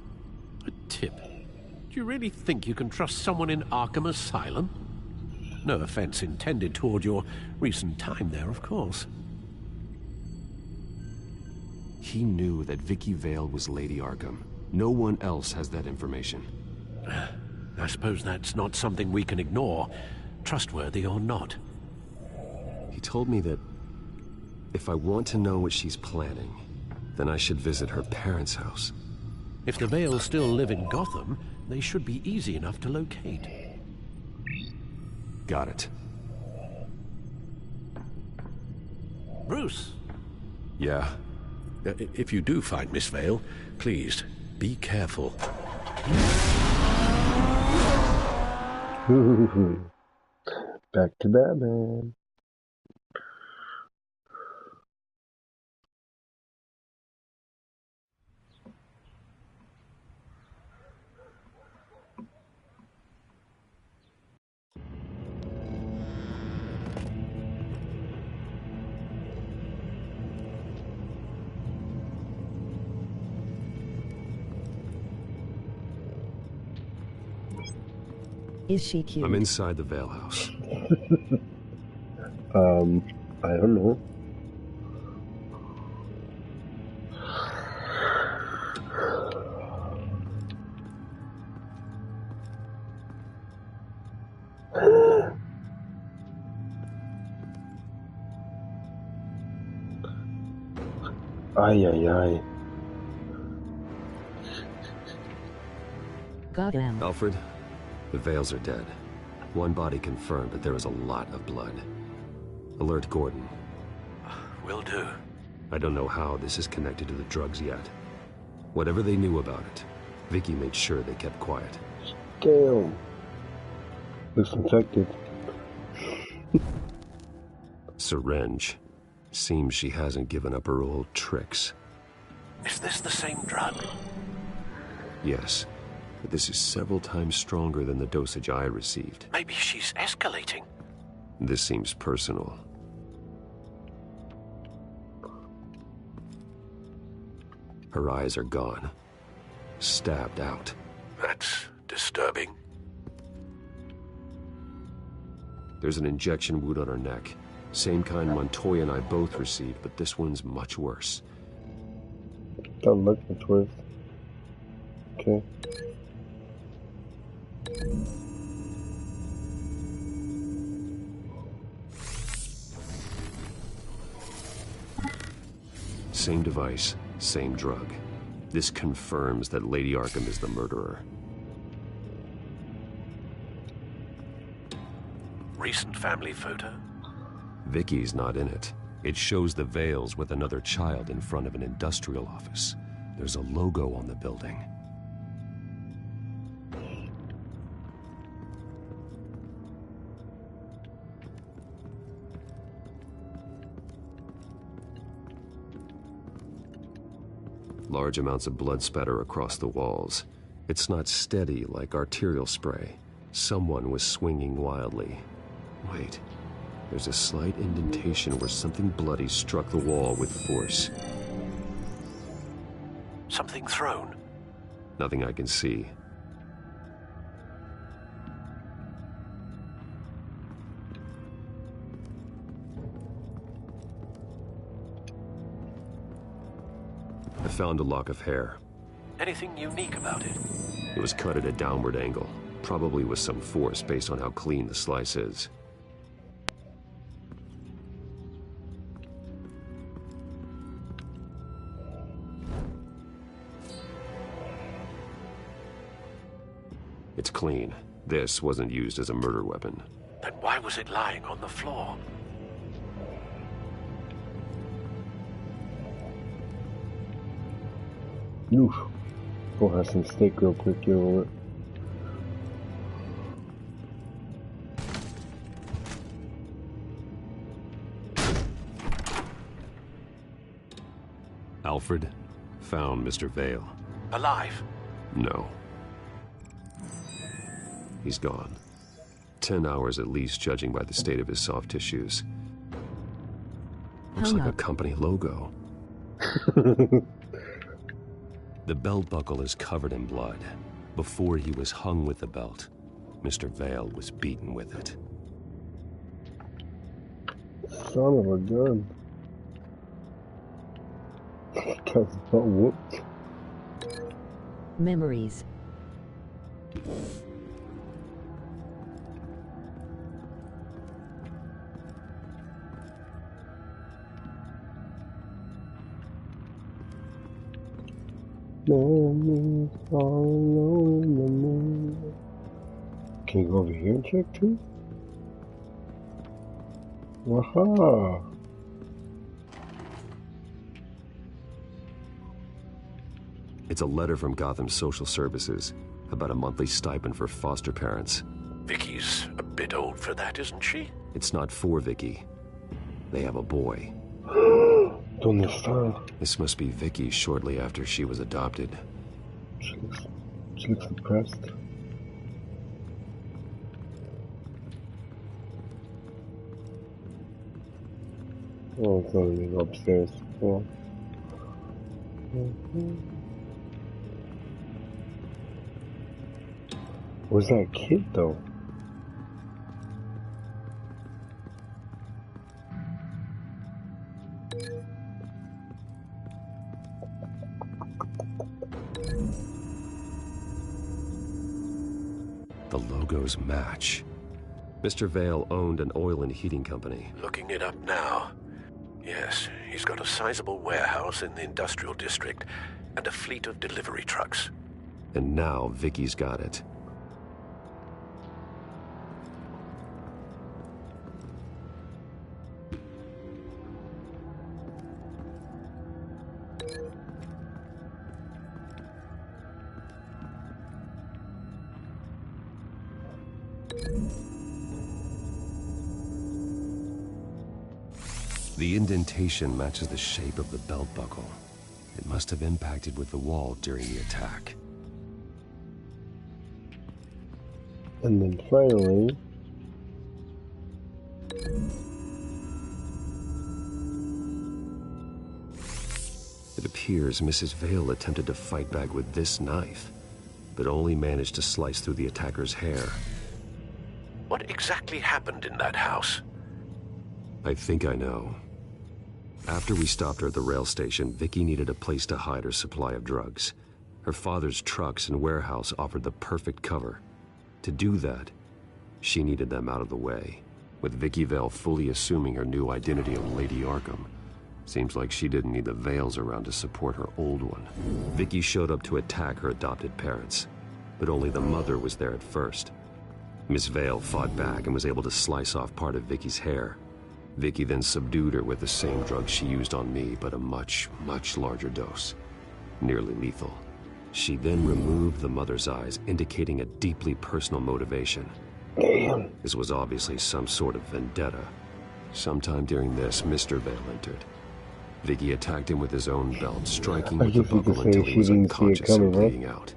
A tip? Do you really think you can trust someone in Arkham Asylum? No offense intended toward your recent time there, of course. He knew that Vicky Vale was Lady Arkham. No one else has that information. I suppose that's not something we can ignore, trustworthy or not. He told me that if I want to know what she's planning, then I should visit her parents' house. If the Vales still live in Gotham, they should be easy enough to locate. Got it. Bruce! Yeah? If you do find Miss Vale, please, be careful. Back to Batman. Is she cute? I'm inside the Vale house. I don't know. Ay, ay, ay. Got him. Alfred, the Vales are dead. One body confirmed, but there is a lot of blood. Alert Gordon. Will do. I don't know how this is connected to the drugs yet. Whatever they knew about it, Vicky made sure they kept quiet. Damn. Looks infected. Syringe. Seems she hasn't given up her old tricks. Is this the same drug? Yes, but this is several times stronger than the dosage I received. Maybe she's escalating. This seems personal. Her eyes are gone. Stabbed out. That's disturbing. There's an injection wound on her neck. Same kind Montoya and I both received, but this one's much worse. Don't look much worse. Okay. Same device, same drug. This confirms that Lady Arkham is the murderer. Recent family photo? Vicky's not in it. It shows the Vales with another child in front of an industrial office. There's a logo on the building. Large amounts of blood spatter across the walls. It's not steady like arterial spray. Someone was swinging wildly. Wait, there's a slight indentation where something bloody struck the wall with force. Something thrown? Nothing I can see. I found a lock of hair. Anything unique about it? It was cut at a downward angle, probably with some force based on how clean the slice is. It's clean. This wasn't used as a murder weapon. Then why was it lying on the floor? Oof. Go have some steak real quick, get over it. Alfred found Mr. Vale. Alive? No. He's gone. 10 hours at least, judging by the state of his soft tissues. Looks like a company logo. The belt buckle is covered in blood. Before he was hung with the belt, Mr. Vale was beaten with it. Son of a gun. Guy's butt whooped. Memories. Memories all alone in the moon. Can you go over here and check too? Waha! It's a letter from Gotham Social Services about a monthly stipend for foster parents. Vicky's a bit old for that, isn't she? It's not for Vicky. They have a boy. ¿Dónde está? This must be Vicky shortly after she was adopted. She looks depressed. Oh, it's only upstairs. Yeah. Where's that kid, though? The logos match. Mr. Vale owned an oil and heating company. Looking it up now. Yes, he's got a sizable warehouse in the industrial district and a fleet of delivery trucks. And now Vicky's got it. The indentation matches the shape of the belt buckle. It must have impacted with the wall during the attack. And then finally... It appears Mrs. Vale attempted to fight back with this knife, but only managed to slice through the attacker's hair. What exactly happened in that house? I think I know. After we stopped her at the rail station, Vicky needed a place to hide her supply of drugs. Her father's trucks and warehouse offered the perfect cover. To do that, she needed them out of the way, with Vicky Vale fully assuming her new identity of Lady Arkham. Seems like she didn't need the Vales around to support her old one. Vicky showed up to attack her adopted parents, but only the mother was there at first. Miss Vale fought back and was able to slice off part of Vicky's hair. Vicky then subdued her with the same drug she used on me, but a much, much larger dose. Nearly lethal. She then removed the mother's eyes, indicating a deeply personal motivation. Damn. This was obviously some sort of vendetta. Sometime during this, Mr. Vale entered. Vicky attacked him with his own belt, striking with the buckle until he was unconscious and bleeding out.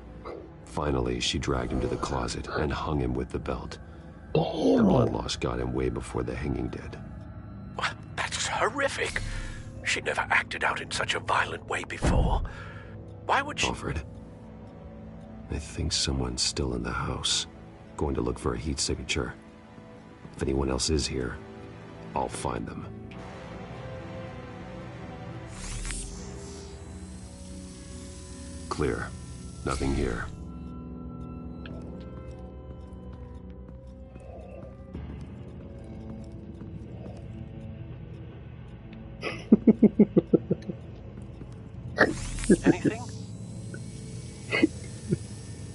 Finally, she dragged him to the closet and hung him with the belt. The blood loss got him way before the hanging did. That's horrific. She never acted out in such a violent way before. Why would she... Alfred, I think someone's still in the house. Going to look for a heat signature. If anyone else is here, I'll find them. Clear. Nothing here. Anything?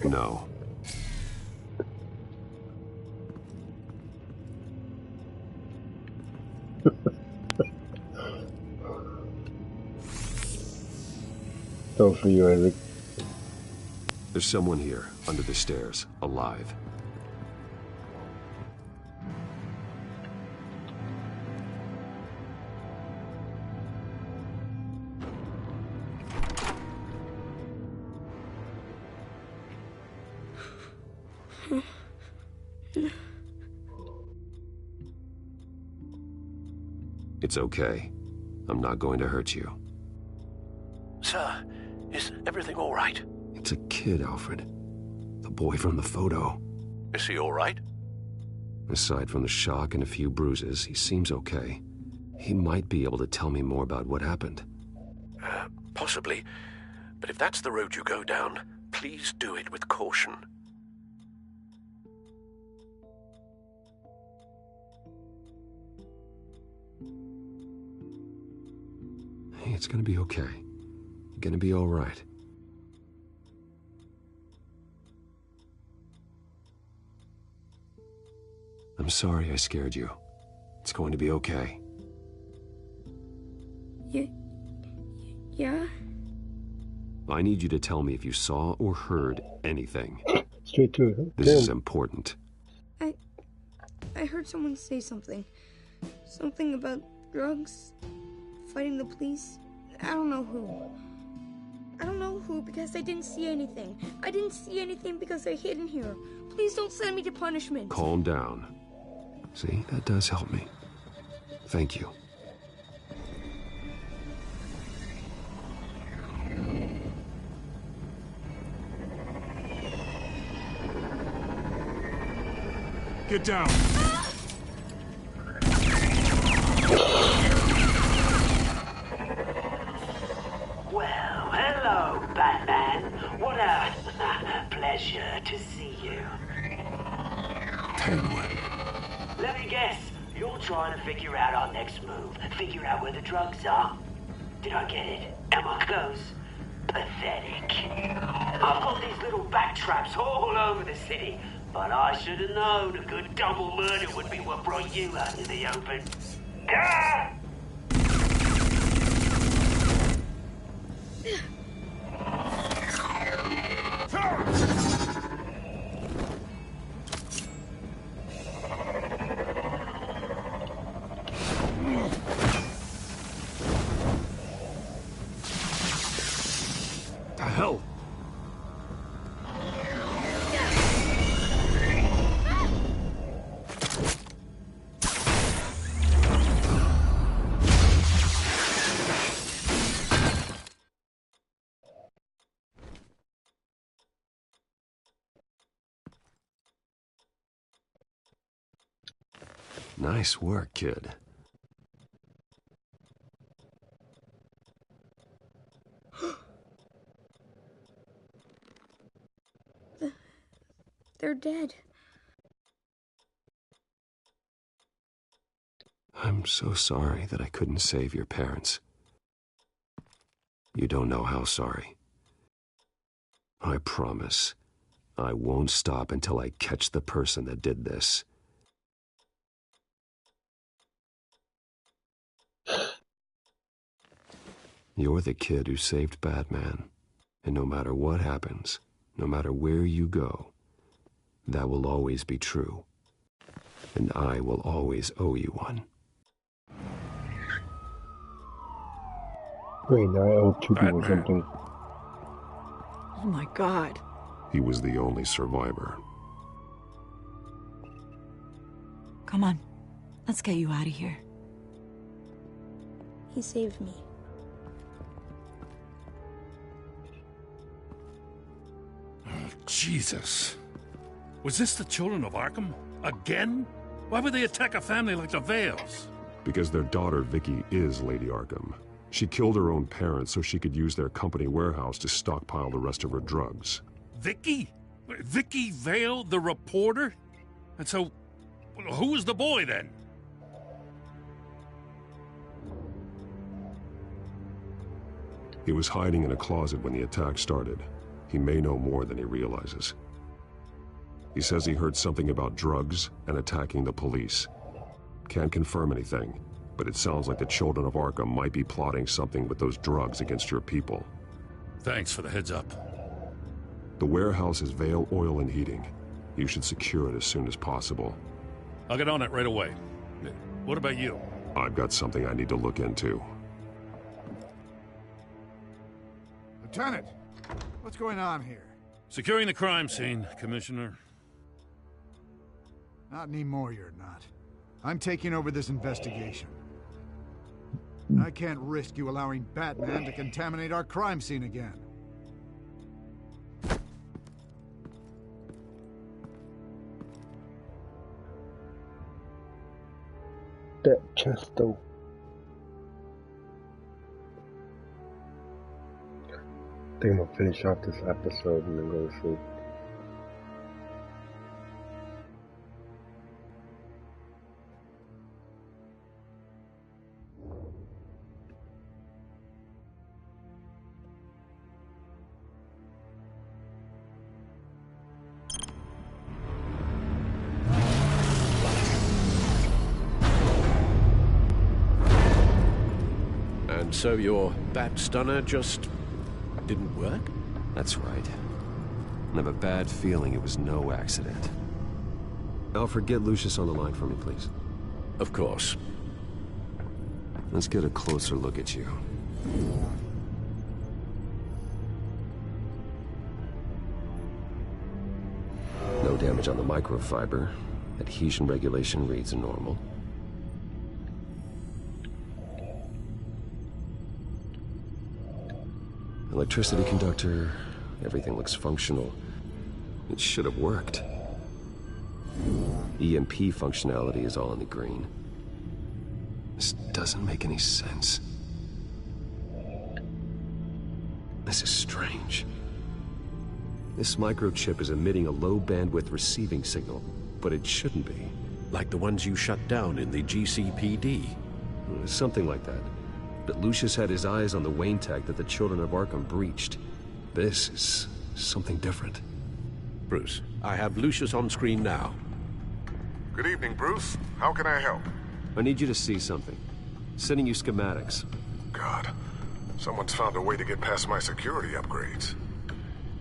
No. Don't for you, Isaac. There's someone here, under the stairs, alive. It's okay. I'm not going to hurt you. Sir, is everything all right? It's a kid, Alfred. The boy from the photo. Is he all right? Aside from the shock and a few bruises, he seems okay. He might be able to tell me more about what happened. Possibly. But if that's the road you go down, please do it with caution. Hey, it's gonna be okay. You're gonna be all right. I'm sorry I scared you. It's going to be okay. Yeah? I need you to tell me if you saw or heard anything. Straight to it. Huh? This is important. I heard someone say something. Something about drugs, fighting the police. I don't know who. I don't know who because I didn't see anything. I didn't see anything because I hid in here. Please don't send me to punishment. Calm down. See, that does help me. Thank you. Get down. Well, hello, Batman. What a pleasure to see you. Penguin. Let me guess. You're trying to figure out our next move. Figure out where the drugs are. Did I get it? Am I close? Pathetic. I've got these little bat traps all over the city, but I should have known a good double murder would be what brought you out in the open. Ah! Nice work, kid. They're dead. I'm so sorry that I couldn't save your parents. You don't know how sorry. I promise, I won't stop until I catch the person that did this. You're the kid who saved Batman, and no matter what happens, no matter where you go, that will always be true, and I will always owe you one. Wait, now I owe two people something. Oh my God. He was the only survivor. Come on, let's get you out of here. He saved me. Jesus. Was this the children of Arkham? Again? Why would they attack a family like the Vales? Because their daughter, Vicky, is Lady Arkham. She killed her own parents so she could use their company warehouse to stockpile the rest of her drugs. Vicky? Vicky Vale, the reporter? And so, who was the boy then? He was hiding in a closet when the attack started. He may know more than he realizes. He says he heard something about drugs and attacking the police. Can't confirm anything, but it sounds like the children of Arkham might be plotting something with those drugs against your people. Thanks for the heads up. The warehouse is Vale Oil and Heating. You should secure it as soon as possible. I'll get on it right away. What about you? I've got something I need to look into. Lieutenant, what's going on here? Securing the crime scene, Commissioner. Not anymore, you're not. I'm taking over this investigation. I can't risk you allowing Batman to contaminate our crime scene again. That chest, though. I think I'm gonna finish off this episode and then go to sleep. And so your bat stunner just didn't work? That's right. I have a bad feeling it was no accident. Alfred, get Lucius on the line for me, please. Of course. Let's get a closer look at you. No damage on the microfiber. Adhesion regulation reads normal. Electricity conductor, everything looks functional. It should have worked. EMP functionality is all in the green. This doesn't make any sense. This is strange. This microchip is emitting a low-bandwidth receiving signal, but it shouldn't be. Like the ones you shut down in the GCPD? Something like that. But Lucius had his eyes on the Wayne tech that the children of Arkham breached. This is something different. Bruce, I have Lucius on screen now. Good evening, Bruce. How can I help? I need you to see something. Sending you schematics. God, someone's found a way to get past my security upgrades.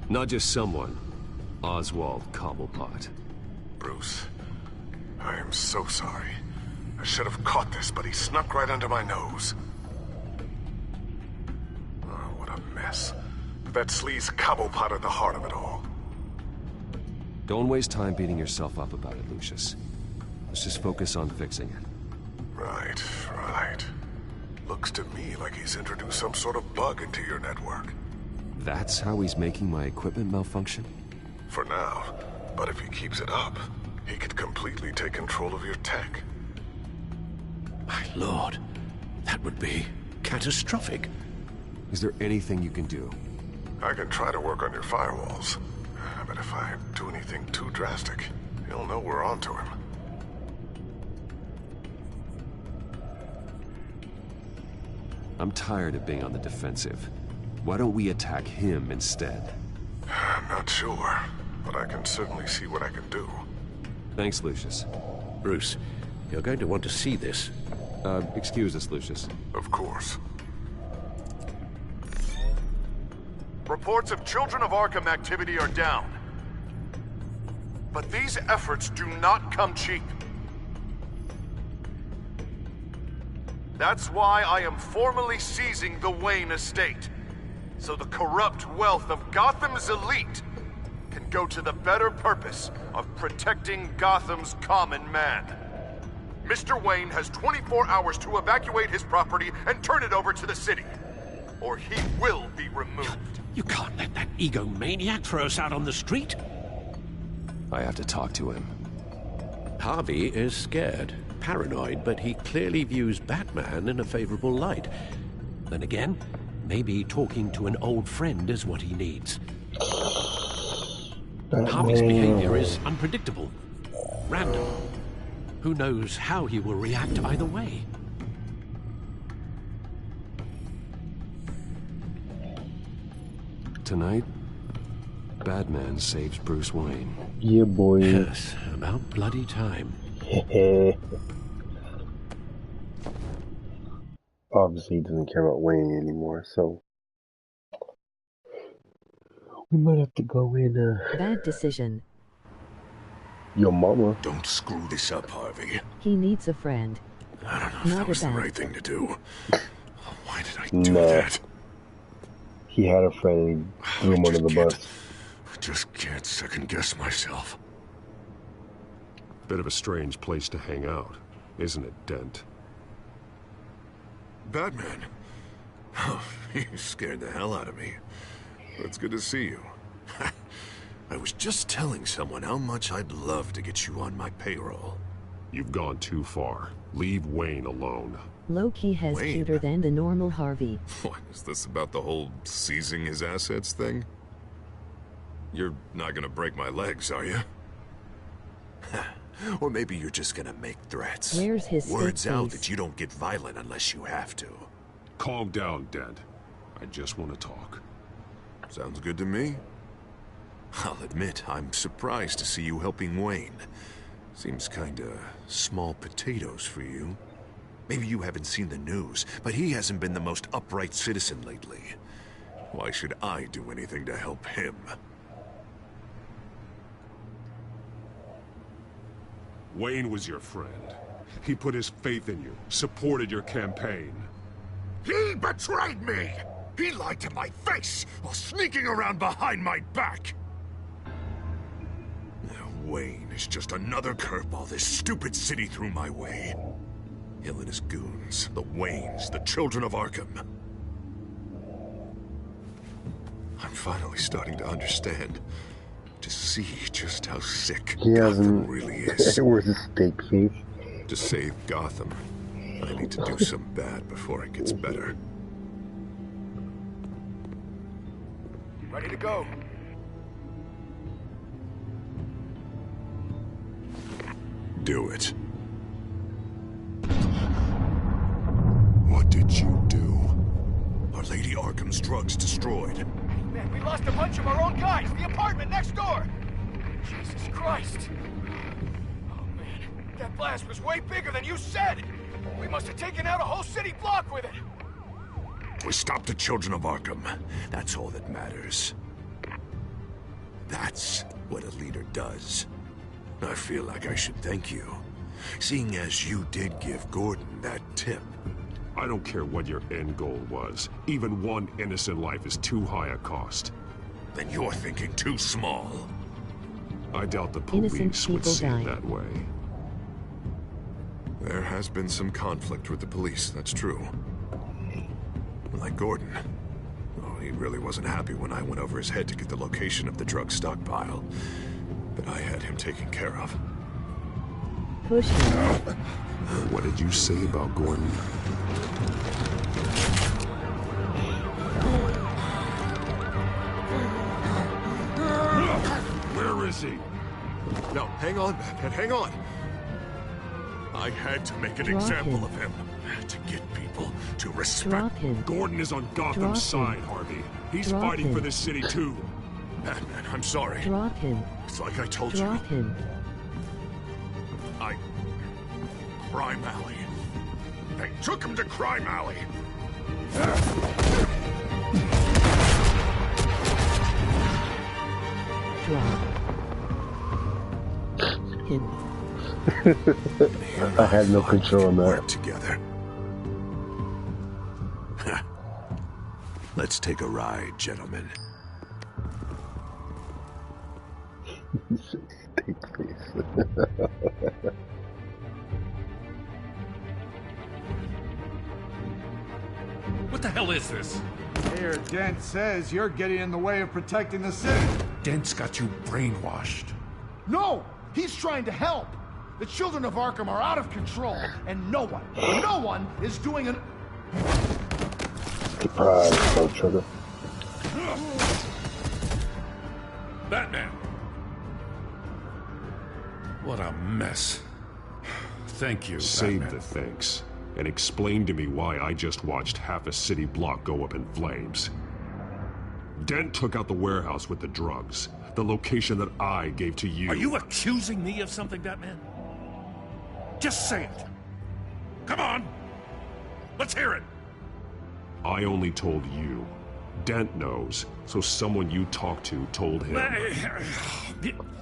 Not just someone. Oswald Cobblepot. Bruce, I am so sorry. I should have caught this, but he snuck right under my nose. Mess. That sleaze Cobblepot at the heart of it all. Don't waste time beating yourself up about it, Lucius. Let's just focus on fixing it. Right. Looks to me like he's introduced some sort of bug into your network. That's how he's making my equipment malfunction? For now. But if he keeps it up, he could completely take control of your tech. My lord, that would be catastrophic. Is there anything you can do? I can try to work on your firewalls. But if I do anything too drastic, he'll know we're onto him. I'm tired of being on the defensive. Why don't we attack him instead? I'm not sure, but I can certainly see what I can do. Thanks, Lucius. Bruce, you're going to want to see this. Excuse us, Lucius. Of course. Reports of Children of Arkham activity are down. But these efforts do not come cheap. That's why I am formally seizing the Wayne estate, so the corrupt wealth of Gotham's elite can go to the better purpose of protecting Gotham's common man. Mr. Wayne has 24 hours to evacuate his property and turn it over to the city, or he will be removed. You can't let that egomaniac throw us out on the street. I have to talk to him. Harvey is scared, paranoid, but he clearly views Batman in a favorable light. Then again, maybe talking to an old friend is what he needs. Harvey's behavior is unpredictable, random. Who knows how he will react either way? Tonight, Batman saves Bruce Wayne. Yeah, boy. Yes, about bloody time. Obviously, he doesn't care about Wayne anymore, so we might have to go in. Bad decision. Your mama. Don't screw this up, Harvey. He needs a friend. I don't know if that was the right thing to do. Why did I do that? He had a friend. He threw him under the bus. I just can't second-guess myself. Bit of a strange place to hang out, isn't it, Dent? Batman. Oh, you scared the hell out of me. It's good to see you. I was just telling someone how much I'd love to get you on my payroll. You've gone too far. Leave Wayne alone. Low-key has Wayne? cuter than the normal Harvey. What, is this about the whole seizing his assets thing? You're not gonna break my legs, are you? Or maybe you're just gonna make threats. Where's his Words out face? that you don't get violent unless you have to. Calm down, Dent. I just want to talk. Sounds good to me. I'll admit, I'm surprised to see you helping Wayne. Seems kinda small potatoes for you. Maybe you haven't seen the news, but he hasn't been the most upright citizen lately. Why should I do anything to help him? Wayne was your friend. He put his faith in you, supported your campaign. He betrayed me! He lied to my face while sneaking around behind my back! Now Wayne is just another curveball this stupid city threw my way. Him and his goons, the Waynes, the Children of Arkham. I'm finally starting to understand. To see just how sick Gotham really is. Where's his steak face? To save Gotham, I need to do some bad before it gets better. Ready to go. Do it. What did you do? Our Lady Arkham's drugs destroyed. Man, we lost a bunch of our own guys. The apartment next door. Jesus Christ. Oh, man. That blast was way bigger than you said. We must have taken out a whole city block with it. We stopped the Children of Arkham. That's all that matters. That's what a leader does. I feel like I should thank you, seeing as you did give Gordon that tip. I don't care what your end goal was. Even one innocent life is too high a cost. Then you're thinking too small. I doubt the Innocent police would people see die. it that way. There has been some conflict with the police, that's true. Like Gordon. Oh, he really wasn't happy when I went over his head to get the location of the drug stockpile. But I had him taken care of. push him. What did you say about Gordon? Where is he? No, hang on, Batman, hang on. I had to make an example of him. To get people to respect him. Gordon is on Gotham's side, Harvey. He's fighting for this city too. Batman, I'm sorry. Drop him. It's like I told Drop him. Crime Alley. They took him to Crime Alley. Drop him. I had no control on that. Together. Let's take a ride, gentlemen. What the hell is this? Mayor Dent says you're getting in the way of protecting the city. Dent's got you brainwashed. No! He's trying to help! The children of Arkham are out of control, and no one is doing an... Surprise, no trigger. Batman! What a mess. Thank you, Save Batman. the thanks, and explain to me why I just watched half a city block go up in flames. Dent took out the warehouse with the drugs, the location that I gave to you. Are you accusing me of something, Batman? Just say it. Come on! Let's hear it! I only told you. Dent knows, so someone you talked to told him.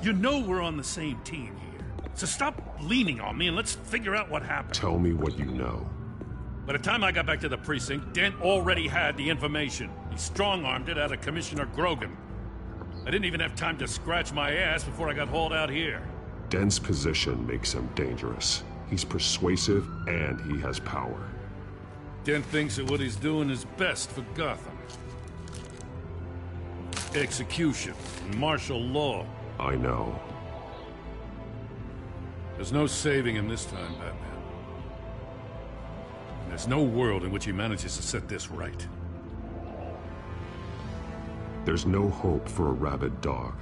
You know we're on the same team here. So stop leaning on me and let's figure out what happened. Tell me what you know. By the time I got back to the precinct, Dent already had the information. He strong-armed it out of Commissioner Grogan. I didn't even have time to scratch my ass before I got hauled out here. Dent's position makes him dangerous. He's persuasive and he has power. Dent thinks that what he's doing is best for Gotham. Execution and martial law. I know. There's no saving him this time, Batman. And there's no world in which he manages to set this right. There's no hope for a rabid dog.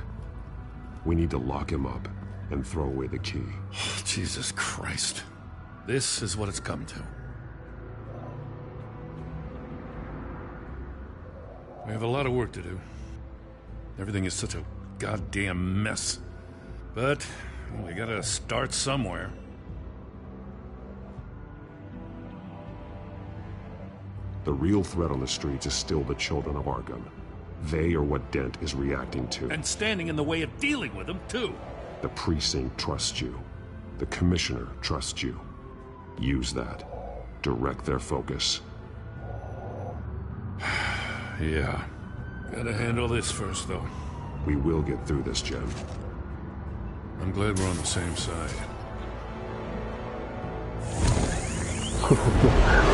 We need to lock him up and throw away the key. Jesus Christ. This is what it's come to. We have a lot of work to do. Everything is such a goddamn mess. But we gotta start somewhere. The real threat on the streets is still the children of Arkham. They are what Dent is reacting to. And standing in the way of dealing with them, too. The precinct trusts you. The commissioner trusts you. Use that. Direct their focus. Yeah. Gotta handle this first, though. We will get through this, Jim. I'm glad we're on the same side.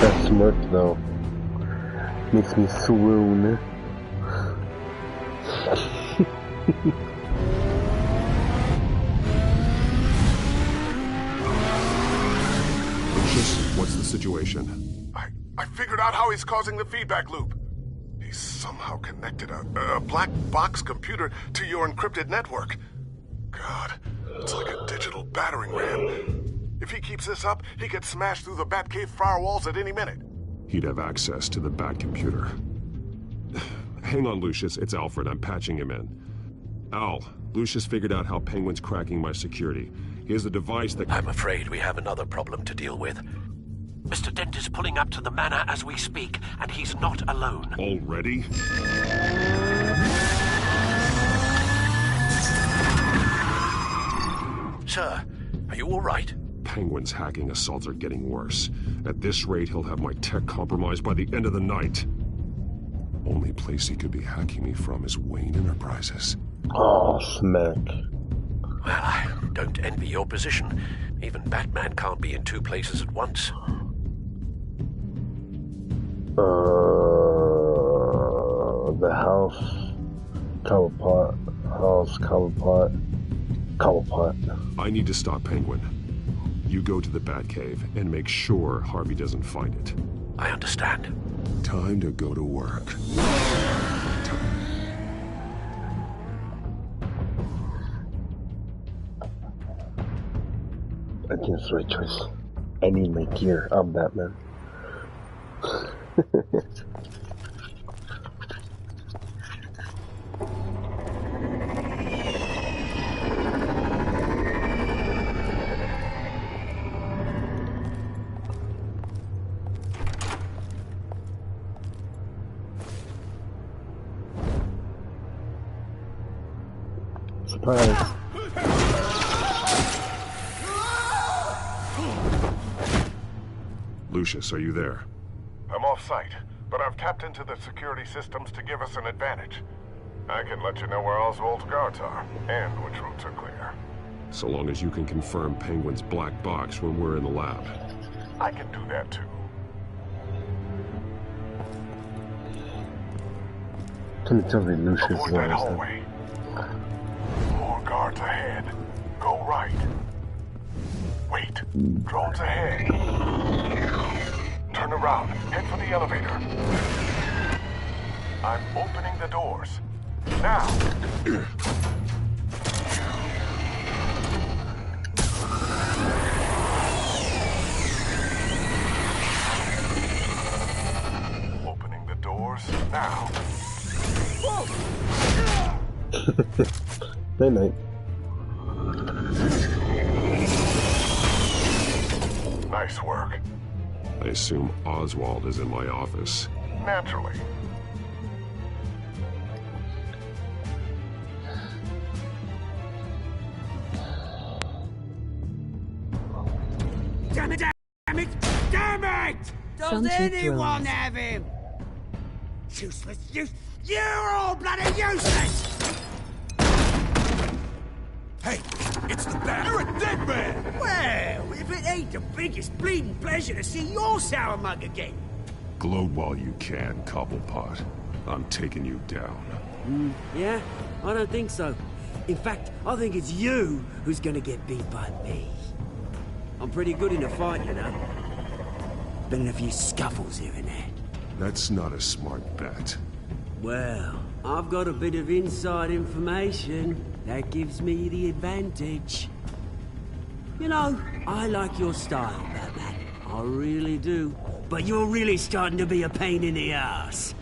That smirk, though, makes me swoon. Lucius, what's the situation? I figured out how he's causing the feedback loop. He's somehow connected a black box computer to your encrypted network. God, it's like a digital battering ram. If he keeps this up, he could smash through the Batcave firewalls at any minute. He'd have access to the Bat computer. Hang on, Lucius. It's Alfred. I'm patching him in. Al, Lucius figured out how Penguin's cracking my security. He has a device that... I'm afraid we have another problem to deal with. Mr. Dent is pulling up to the manor as we speak, and he's not alone. Already? Sir, are you all right? Penguin's hacking assaults are getting worse. At this rate, he'll have my tech compromised by the end of the night. Only place he could be hacking me from is Wayne Enterprises. Oh, smack. Well, I don't envy your position. Even Batman can't be in two places at once. The house, Cobblepot. I need to stop Penguin. You go to the Batcave and make sure Harvey doesn't find it. I understand. Time to go to work. I think it's the right choice. I need my gear. I'm Batman. Surprise. Lucius, are you there? I'm off-site, but I've tapped into the security systems to give us an advantage. I can let you know where Oswald's guards are, and which routes are clear. So long as you can confirm Penguin's black box when we're in the lab. I can do that too. Somebody tell me Lucius Avoid that hallway. More guards ahead. Go right. Wait. Drones ahead. Turn around. Head for the elevator. I'm opening the doors. Now. Opening the doors now. Night night. Nice work. I assume Oswald is in my office. Naturally. Damn it! Damn it! Damn it! Does Some anyone drones. have him? Useless! You're all bloody useless! Hey, it's the Bat. You're a dead man! Well, if it ain't the biggest bleeding pleasure to see your sour mug again. Gloat while you can, Cobblepot. I'm taking you down. Yeah? I don't think so. In fact, I think it's you who's gonna get beat by me. I'm pretty good in a fight, you know. Been in a few scuffles here and there. That's not a smart bet. Well, I've got a bit of inside information. That gives me the advantage. You know, I like your style, Batman. I really do. But you're really starting to be a pain in the ass.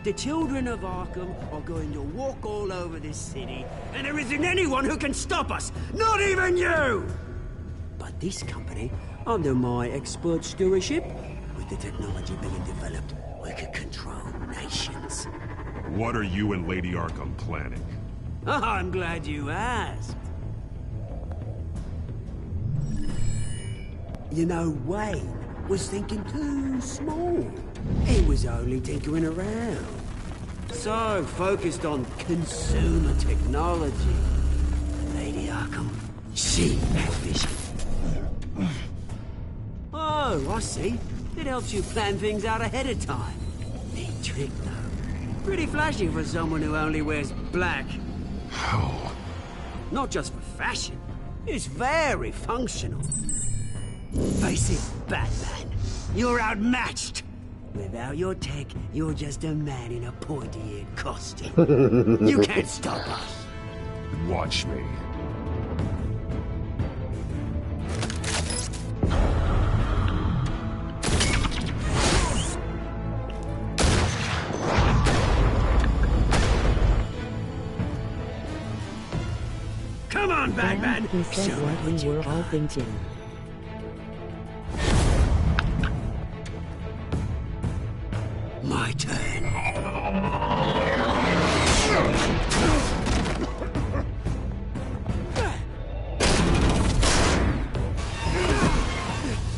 The children of Arkham are going to walk all over this city, and there isn't anyone who can stop us! Not even you! But this company, under my expert stewardship, with the technology being developed, we can control nations. What are you and Lady Arkham planning? I'm glad you asked. You know, Wayne was thinking too small. He was only tinkering around. So focused on consumer technology. Lady Arkham, she had vision. Oh, I see. It helps you plan things out ahead of time. Neat trick, though. Pretty flashy for someone who only wears black. How? Not just for fashion. It's very functional. Face it, Batman. You're outmatched. Without your tech, you're just a man in a pointy-eared costume. You can't stop us. Watch me. Come on, Batman! He said what we were all thinking. My turn.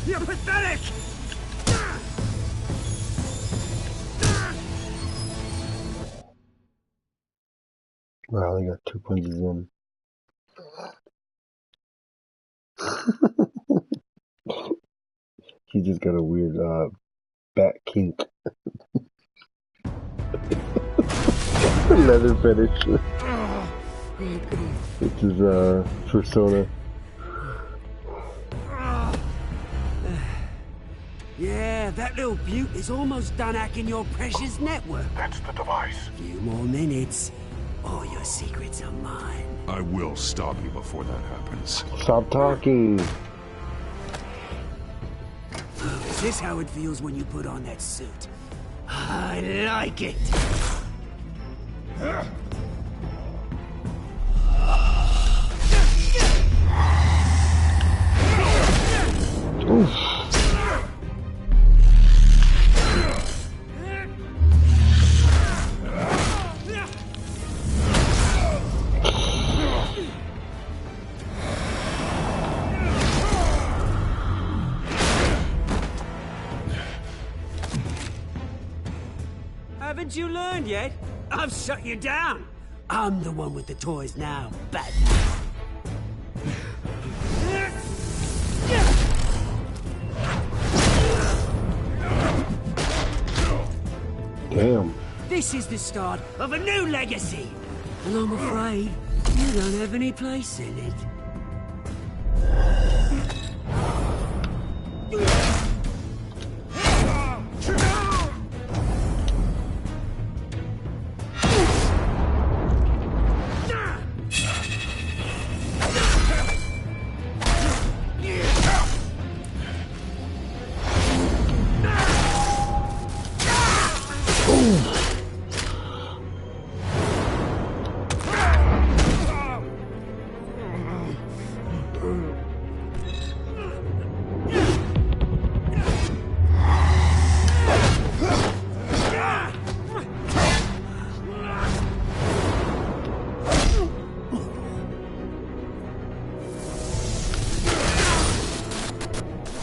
You're pathetic! Wow, I got 2 punches in. He just got a weird bat kink. Leather fetish. Which is persona. that little beaut is almost done hacking your precious network. That's the device. Few more minutes. All your secrets are mine. I will stop you before that happens. Stop talking. Is this how it feels when you put on that suit? I like it. Oof. Haven't you learned yet? I've shut you down. I'm the one with the toys now, Batman. Damn. This is the start of a new legacy. And I'm afraid you don't have any place in it.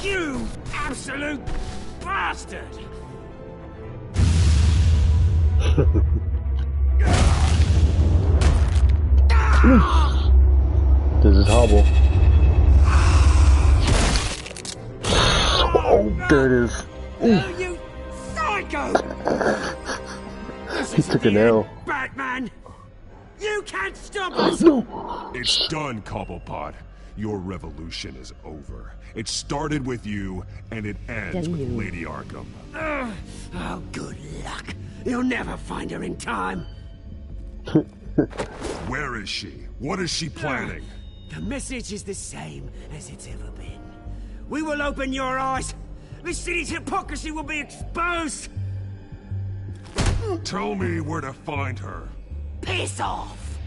You absolute bastard! This is hobble. Oh, there it is. Oh, you psycho! He took an L. Batman! You can't stop us! No! It's done, Cobblepot. Your revolution is over. It started with you, and it ends with Lady Arkham. Oh, good luck. You'll never find her in time. Where is she? What is she planning? The message is the same as it's ever been. We will open your eyes. The city's hypocrisy will be exposed. Tell me where to find her. Piss off!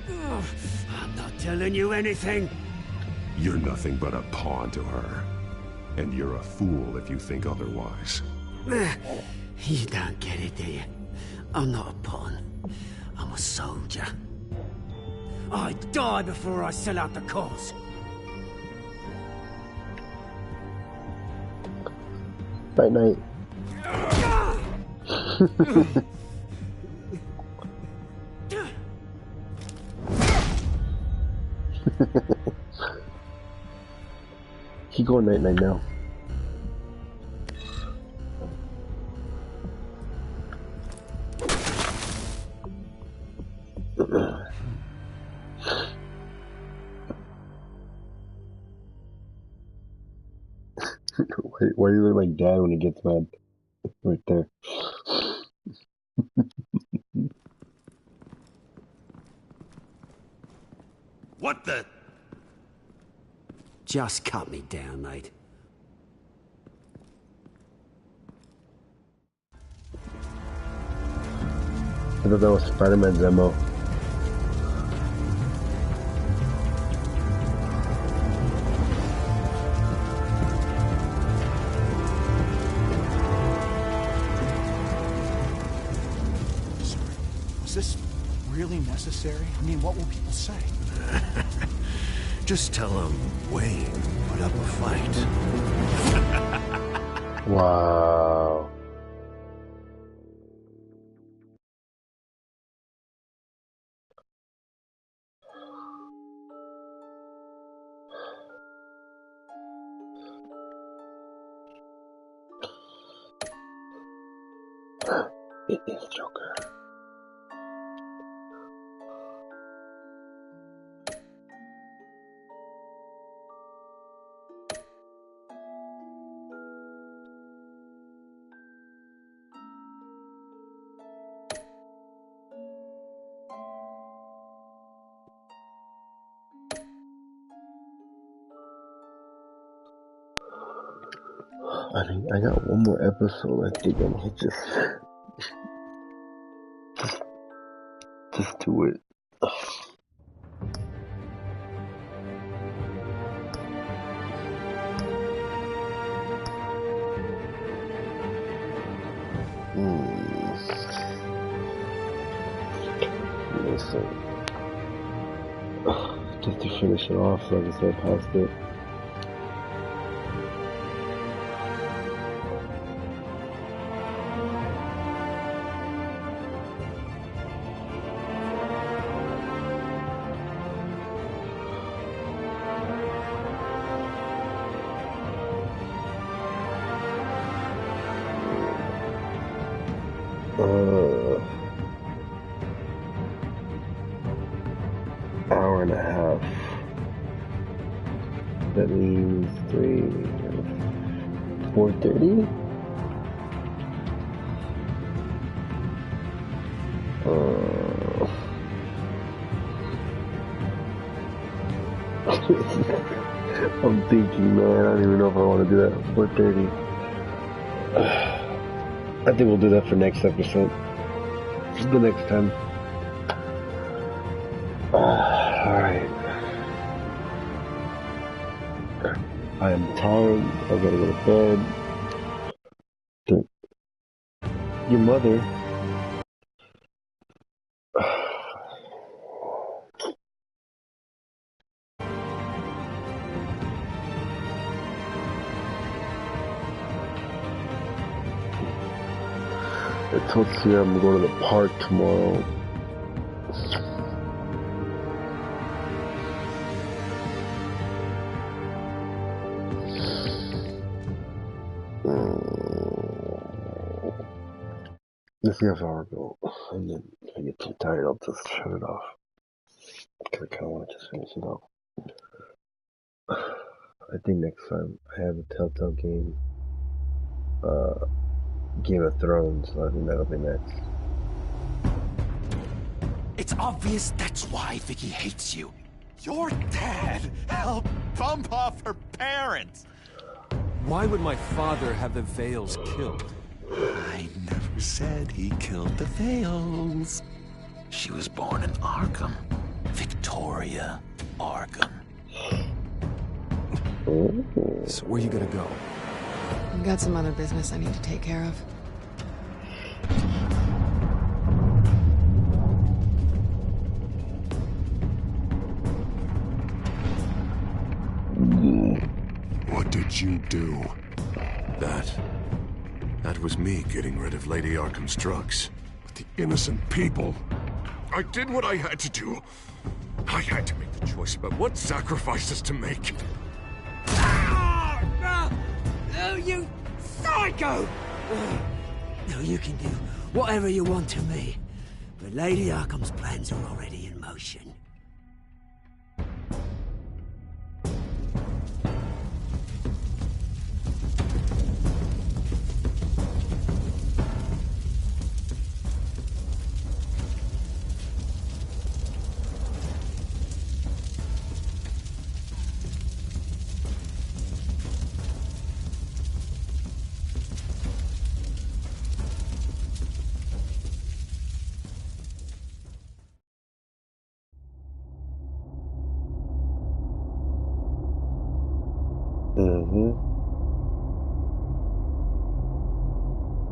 I'm not telling you anything. You're nothing but a pawn to her. And you're a fool if you think otherwise. You don't get it, do you? I'm not a pawn. I'm a soldier. I die before I sell out the cause. Night night. He going night night now. Why do you look like Dad when he gets mad? Right there. What the? Just cut me down, mate. I thought that was Spider-Man's MO. Was this really necessary? I mean, what will people say? Just tell him Wayne put up a fight. Wow. It is Joker. I mean, I got one more episode. I think I'm gonna just do it. Listen, just to finish it off, so I can say past it. Hour and a half. That means 4:30? I'm thinking, man, I don't even know if I want to do that at 4:30. I think we'll do that for next episode. The next time. Alright. I am tired. I gotta go to bed. Your mother. I told Sierra I'm going to the park tomorrow. Let's see how far I go. And then if I get too tired, I'll just shut it off. Because I kind of want to just finish it off. I think next time I have a Telltale game. Game of Thrones, so I think that'll be next. It's obvious that's why Vicky hates you. Your dad helped bump off her parents. Why would my father have the Vales killed? I never said he killed the Vales. She was born in Arkham. Victoria Arkham. So where you gonna go? I've got some other business I need to take care of. What did you do? That was me getting rid of Lady Arkham's drugs. But the innocent people. I did what I had to do. I had to make the choice about what sacrifices to make. Oh, you psycho! No, you can do whatever you want to me, but Lady Arkham's plans are already in motion.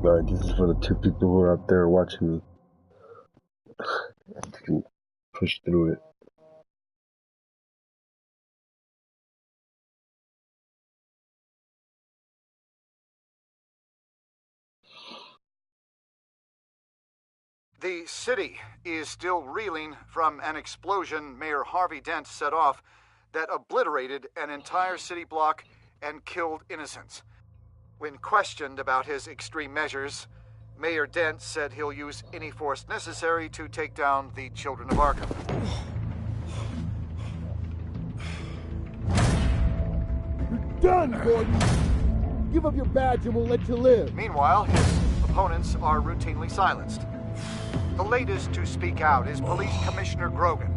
Alright, this is for the two people who are out there watching me. I can push through it. The city is still reeling from an explosion Mayor Harvey Dent set off that obliterated an entire city block and killed innocents. When questioned about his extreme measures, Mayor Dent said he'll use any force necessary to take down the Children of Arkham. You're done, Gordon! Give up your badge and we'll let you live. Meanwhile, his opponents are routinely silenced. The latest to speak out is Police Commissioner Grogan.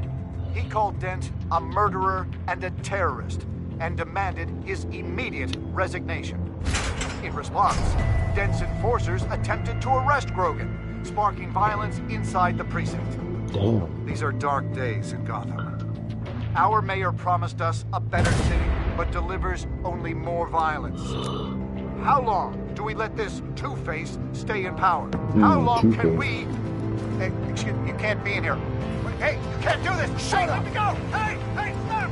He called Dent a murderer and a terrorist and demanded his immediate resignation. In response, Dent's enforcers attempted to arrest Grogan, sparking violence inside the precinct. Damn. These are dark days in Gotham. Our mayor promised us a better city, but delivers only more violence. How long do we let this Two-Face stay in power? How long can we... Hey, excuse me, you can't be in here. Hey, you can't do this! Shut up! Let me go! Hey, stop!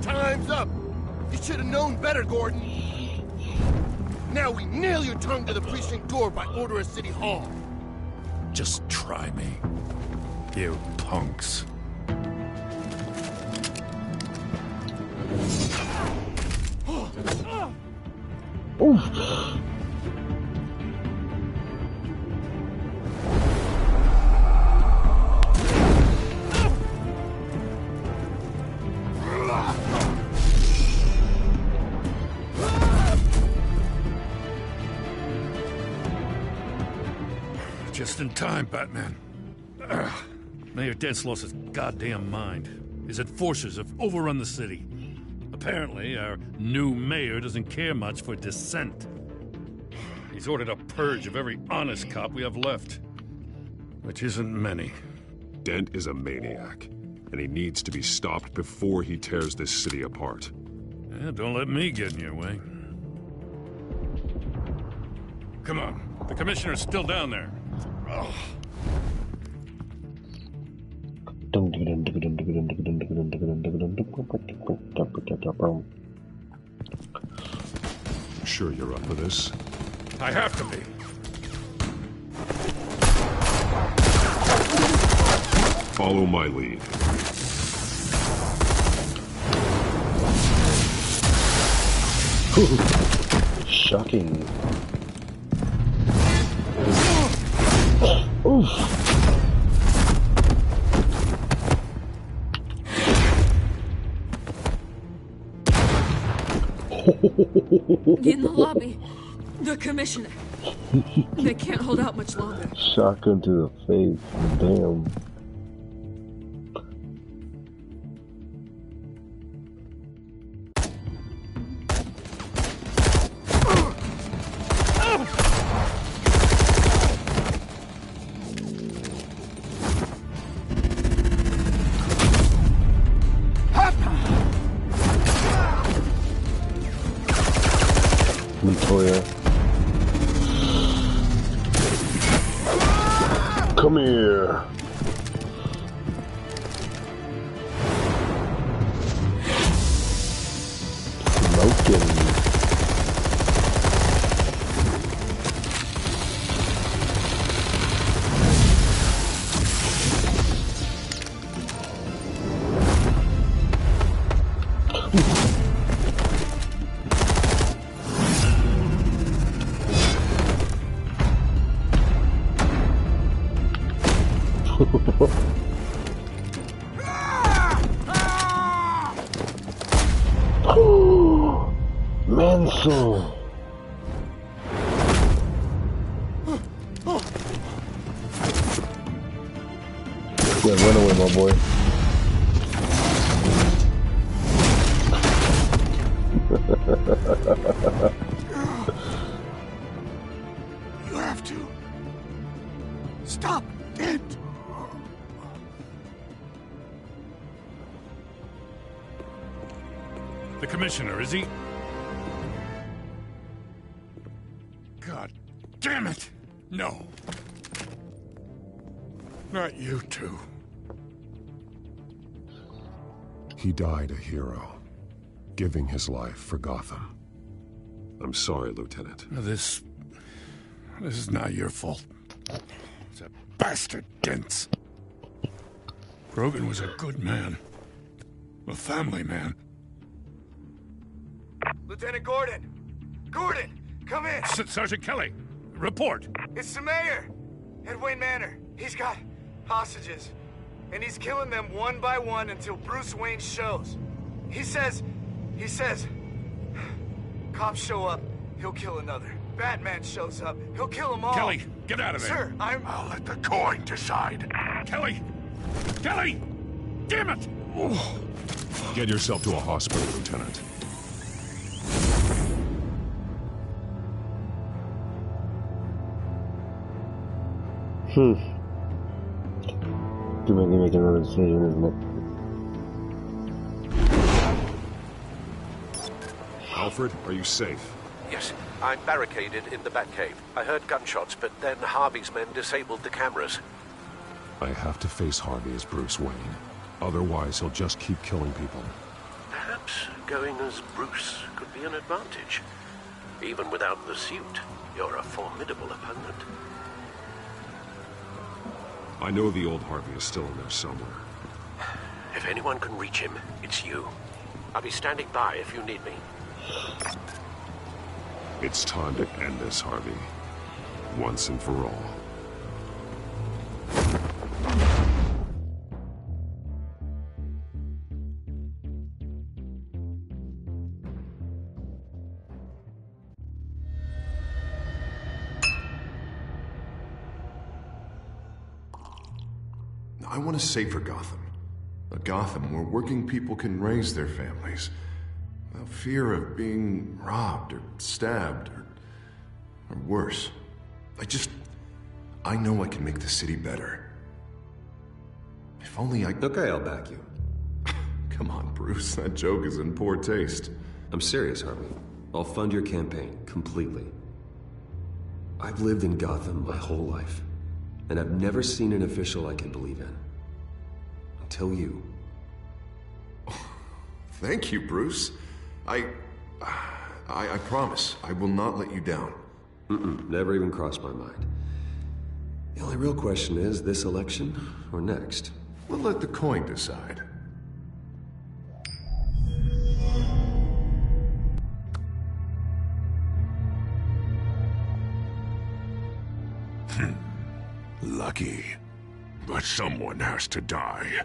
Time's up! You should have known better, Gordon. Now we nail your tongue to the precinct door by order of City Hall. Just try me, you punks. Oof. Just in time, Batman. Mayor Dent's lost his goddamn mind. His enforcers have overrun the city. Apparently, our new mayor doesn't care much for dissent. He's ordered a purge of every honest cop we have left. Which isn't many. Dent is a maniac, and he needs to be stopped before he tears this city apart. Yeah, don't let me get in your way. Come on, the commissioner's still down there. Oh. Sure you're up for this? I have to be. Follow my lead. Shocking. Oof. In the lobby, the commissioner. They can't hold out much longer. Shotgun to the face. Damn. Montoya. Come here. Smoking. Manson. Yeah, run away, my boy. You have to stop it. The commissioner, is he? God damn it! No. Not you two. He died a hero, giving his life for Gotham. I'm sorry, Lieutenant. This is not your fault. It's a bastard Dent's. Grogan was a good man. A family man. Lieutenant Gordon! Gordon! Come in! Sergeant Kelly, report. It's the mayor at Wayne Manor. He's got hostages, and he's killing them one by one until Bruce Wayne shows. He says, cops show up, he'll kill another. Batman shows up, he'll kill them all. Kelly, get out of there. Sir, I'll let the coin decide. Kelly! Kelly! Damn it! Get yourself to a hospital, Lieutenant. To make another decision, isn't it? Alfred, are you safe? Yes, I'm barricaded in the Batcave. I heard gunshots, but then Harvey's men disabled the cameras. I have to face Harvey as Bruce Wayne. Otherwise, he'll just keep killing people. Perhaps going as Bruce could be an advantage. Even without the suit, you're a formidable opponent. I know the old Harvey is still in there somewhere. If anyone can reach him, it's you. I'll be standing by if you need me. It's time to end this, Harvey. Once and for all. I want a safer Gotham. A Gotham where working people can raise their families without fear of being robbed or stabbed or worse. I know I can make the city better. If only I... Okay, I'll back you. Come on, Bruce. That joke is in poor taste. I'm serious, Harvey. I'll fund your campaign, completely. I've lived in Gotham my whole life, and I've never seen an official I can believe in. Until you. Thank you, Bruce. I promise, I will not let you down. Never even crossed my mind. The only real question is, this election or next? We'll let the coin decide. Lucky. But someone has to die.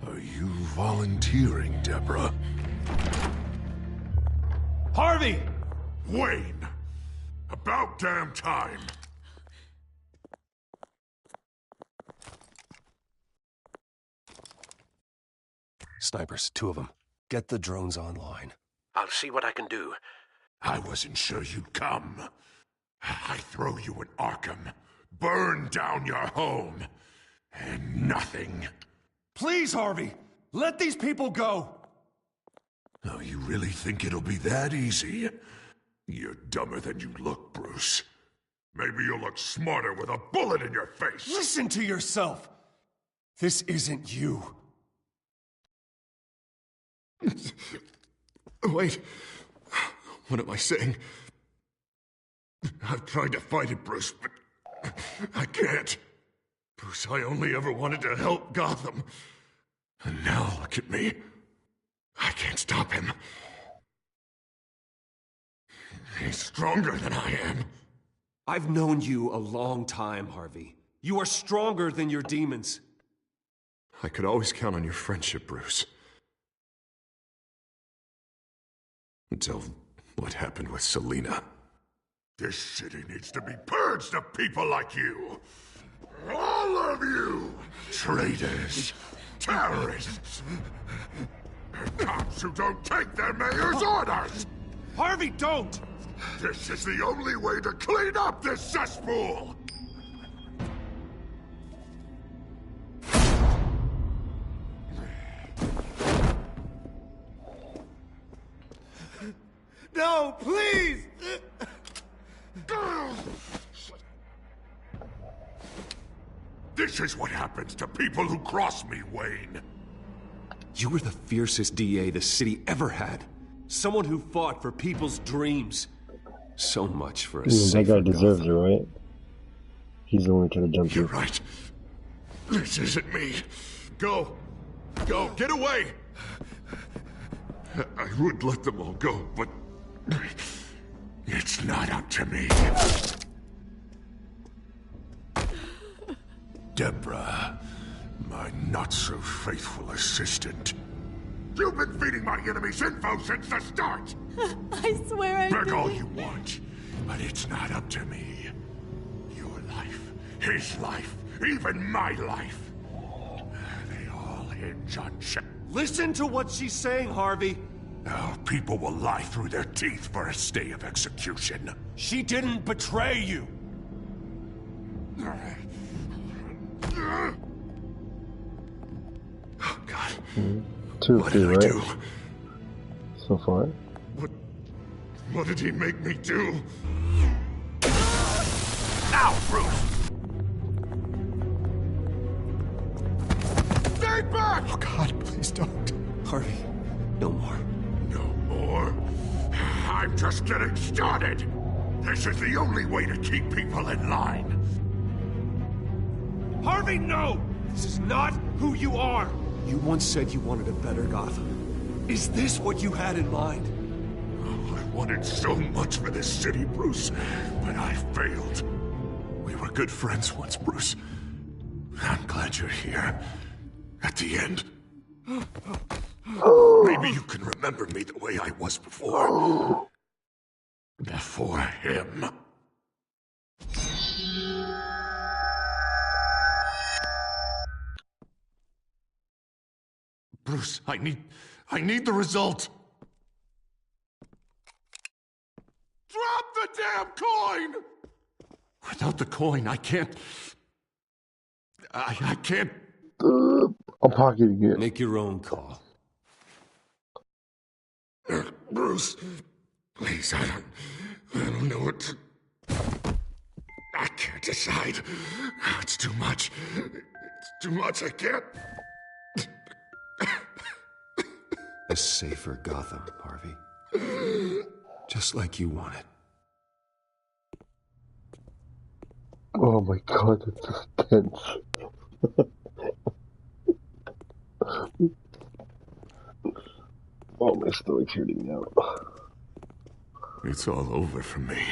Are you volunteering, Deborah? Harvey! Wayne! About damn time! Snipers, 2 of them. Get the drones online. I'll see what I can do. I wasn't sure you'd come. I throw you in Arkham, burn down your home, and nothing. Please, Harvey! Let these people go! Oh, you really think it'll be that easy? You're dumber than you look, Bruce. Maybe you'll look smarter with a bullet in your face. Listen to yourself! This isn't you. Wait. What am I saying? I've tried to fight it, Bruce, but I can't. Bruce, I only ever wanted to help Gotham. And now look at me. I can't stop him. He's stronger than I am. I've known you a long time, Harvey. You are stronger than your demons. I could always count on your friendship, Bruce. Until what happened with Selina. This city needs to be purged of people like you. All of you! Traitors, terrorists, and cops who don't take their mayor's orders! Harvey, don't! This is the only way to clean up this cesspool! No, please! This is what happens to people who cross me, Wayne. You were the fiercest DA the city ever had. Someone who fought for people's dreams. So much for a That guy deserves it, Gotham. right? He's the one trying to jump you. You're right. This isn't me. Go. Go. Get away. I would let them all go, but it's not up to me. Deborah, my not-so-faithful assistant. You've been feeding my enemies info since the start! I swear I Beg all didn't. you want, but it's not up to me. Your life, his life, even my life. They all hinge on Listen to what she's saying, Harvey. Now, people will lie through their teeth for a stay of execution. She didn't betray you. Oh, God. Two, What did I right? do? So far. What did he make me do? Ow, Bruce! Stay back! Oh, God, please don't. Harvey, no more. No more? I'm just getting started. This is the only way to keep people in line. Harvey, no! This is not who you are! You once said you wanted a better Gotham. Is this what you had in mind? Oh, I wanted so much for this city, Bruce, but I failed. We were good friends once, Bruce. I'm glad you're here. At the end. Maybe you can remember me the way I was before. Before him. Bruce, I need the result. Drop the damn coin! Without the coin, I can't... I can't... I'm pocketing it. Make your own call. Bruce, please, I don't know what to... I can't decide. It's too much. It's too much, I can't... A safer Gotham, Harvey. Just like you wanted. Oh my God, it's just tense. Oh, my stomach's hurting now. It's all over for me.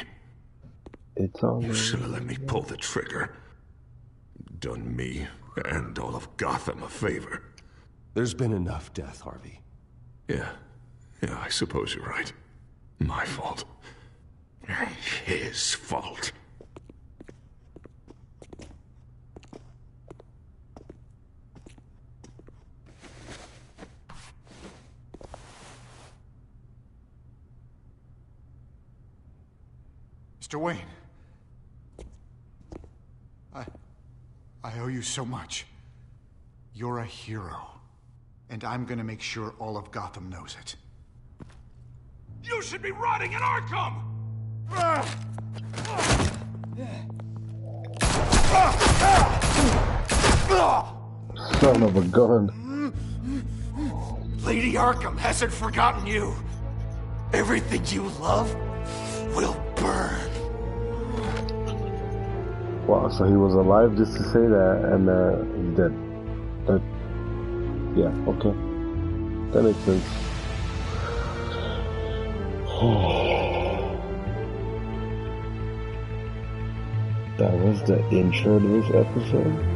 It's all over. You should have let me pull the trigger. Done me and all of Gotham a favor. There's been enough death, Harvey. Yeah, I suppose you're right. My fault. His fault. Mr. Wayne. I owe you so much. You're a hero. And I'm gonna make sure all of Gotham knows it. You should be rotting in Arkham! Son of a gun. Lady Arkham hasn't forgotten you. Everything you love will burn. Wow, so he was alive just to say that, and he's dead. Yeah, okay. That makes sense. That was the intro to this episode.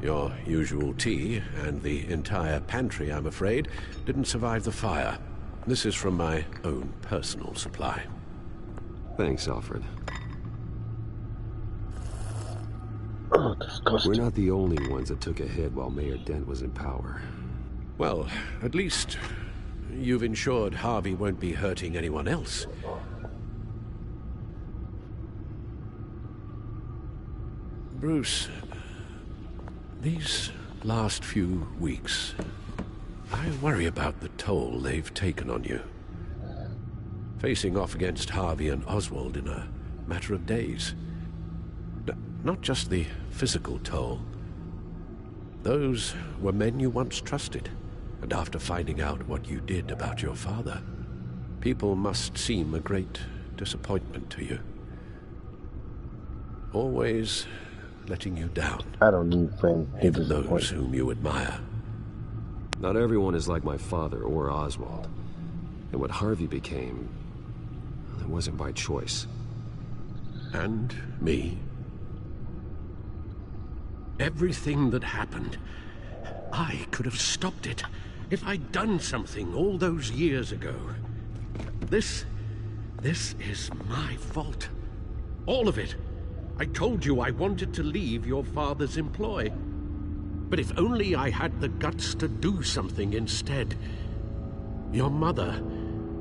Your usual tea and the entire pantry, I'm afraid, didn't survive the fire. This is from my own personal supply. Thanks, Alfred. Oh, disgusting. We're not the only ones that took a hit while Mayor Dent was in power. Well, at least you've ensured Harvey won't be hurting anyone else. Bruce, these last few weeks, I worry about the toll they've taken on you. Facing off against Harvey and Oswald in a matter of days. Not just the physical toll. Those were men you once trusted, and after finding out what you did about your father, people must seem a great disappointment to you. Always letting you down. I don't need friends. Even those whom you admire. Not everyone is like my father or Oswald. And what Harvey became, it wasn't by choice. And me. Everything that happened, I could have stopped it if I'd done something all those years ago. This This is my fault. All of it. I told you I wanted to leave your father's employ. But if only I had the guts to do something instead. Your mother,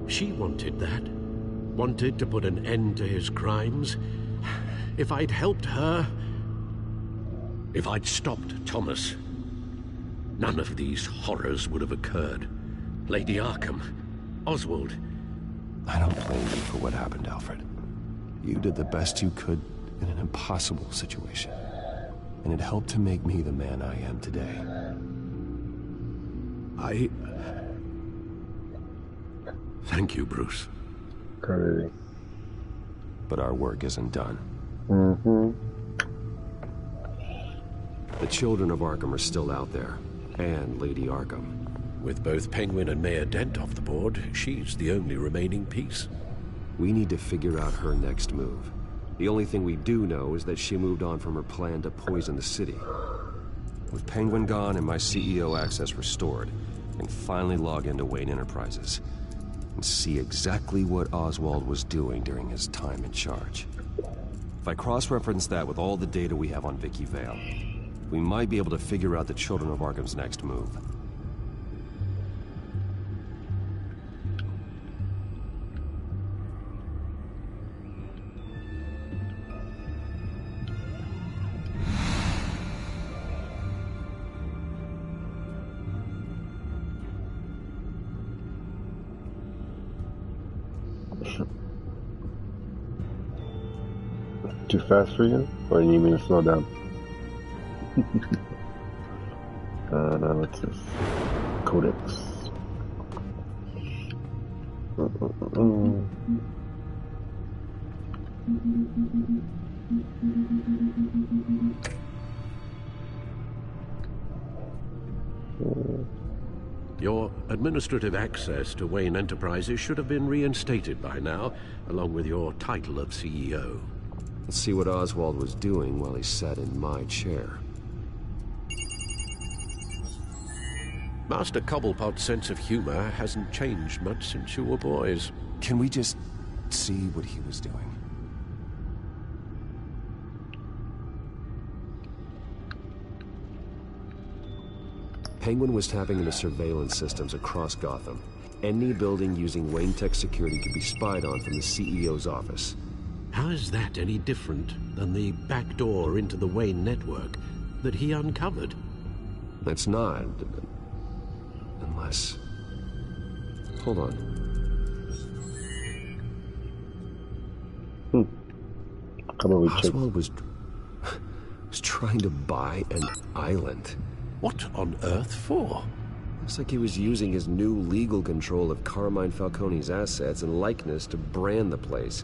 she wanted that. Wanted to put an end to his crimes. If I'd helped her... If I'd stopped Thomas, none of these horrors would have occurred. Lady Arkham, Oswald. I don't blame you for what happened, Alfred. You did the best you could in an impossible situation. And it helped to make me the man I am today. Thank you, Bruce. Crazy. But our work isn't done. The children of Arkham are still out there, and Lady Arkham. With both Penguin and Mayor Dent off the board, she's the only remaining piece. We need to figure out her next move. The only thing we do know is that she moved on from her plan to poison the city. With Penguin gone and my CEO access restored, I can finally log into Wayne Enterprises and see exactly what Oswald was doing during his time in charge. If I cross-reference that with all the data we have on Vicky Vale, we might be able to figure out the Children of Arkham's next move. Too fast for you? Or you need me to slow down? What's this? Codex. Your administrative access to Wayne Enterprises should have been reinstated by now, along with your title of CEO. Let's see what Oswald was doing while he sat in my chair. Master Cobblepot's sense of humor hasn't changed much since you were boys. Can we just see what he was doing? Penguin was tapping into surveillance systems across Gotham. Any building using Wayne Tech security could be spied on from the CEO's office. How is that any different than the back door into the Wayne network that he uncovered? It's not. Unless... Hold on. Oswald was trying to buy an island. What on earth for? Looks like he was using his new legal control of Carmine Falcone's assets and likeness to brand the place.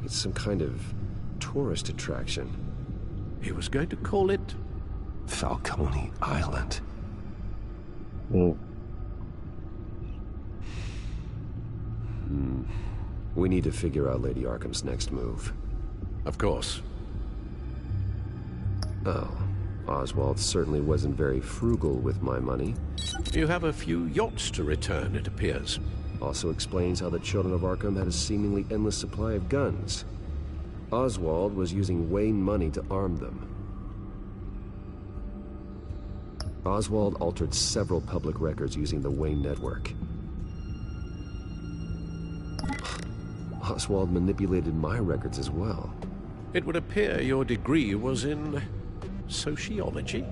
It's some kind of tourist attraction. He was going to call it... Falcone Island. We need to figure out Lady Arkham's next move. Of course. Oh, Oswald certainly wasn't very frugal with my money. You have a few yachts to return, it appears. Also explains how the Children of Arkham had a seemingly endless supply of guns. Oswald was using Wayne money to arm them. Oswald altered several public records using the Wayne network. Oswald manipulated my records as well. It would appear your degree was in... sociology?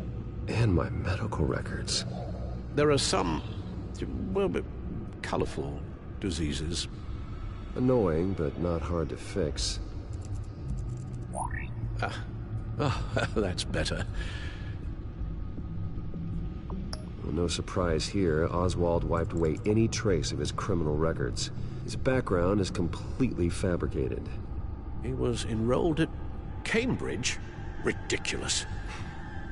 And my medical records. There are some... well, colorful diseases. Annoying, but not hard to fix. That's better. Well, no surprise here, Oswald wiped away any trace of his criminal records. His background is completely fabricated. He was enrolled at Cambridge? Ridiculous.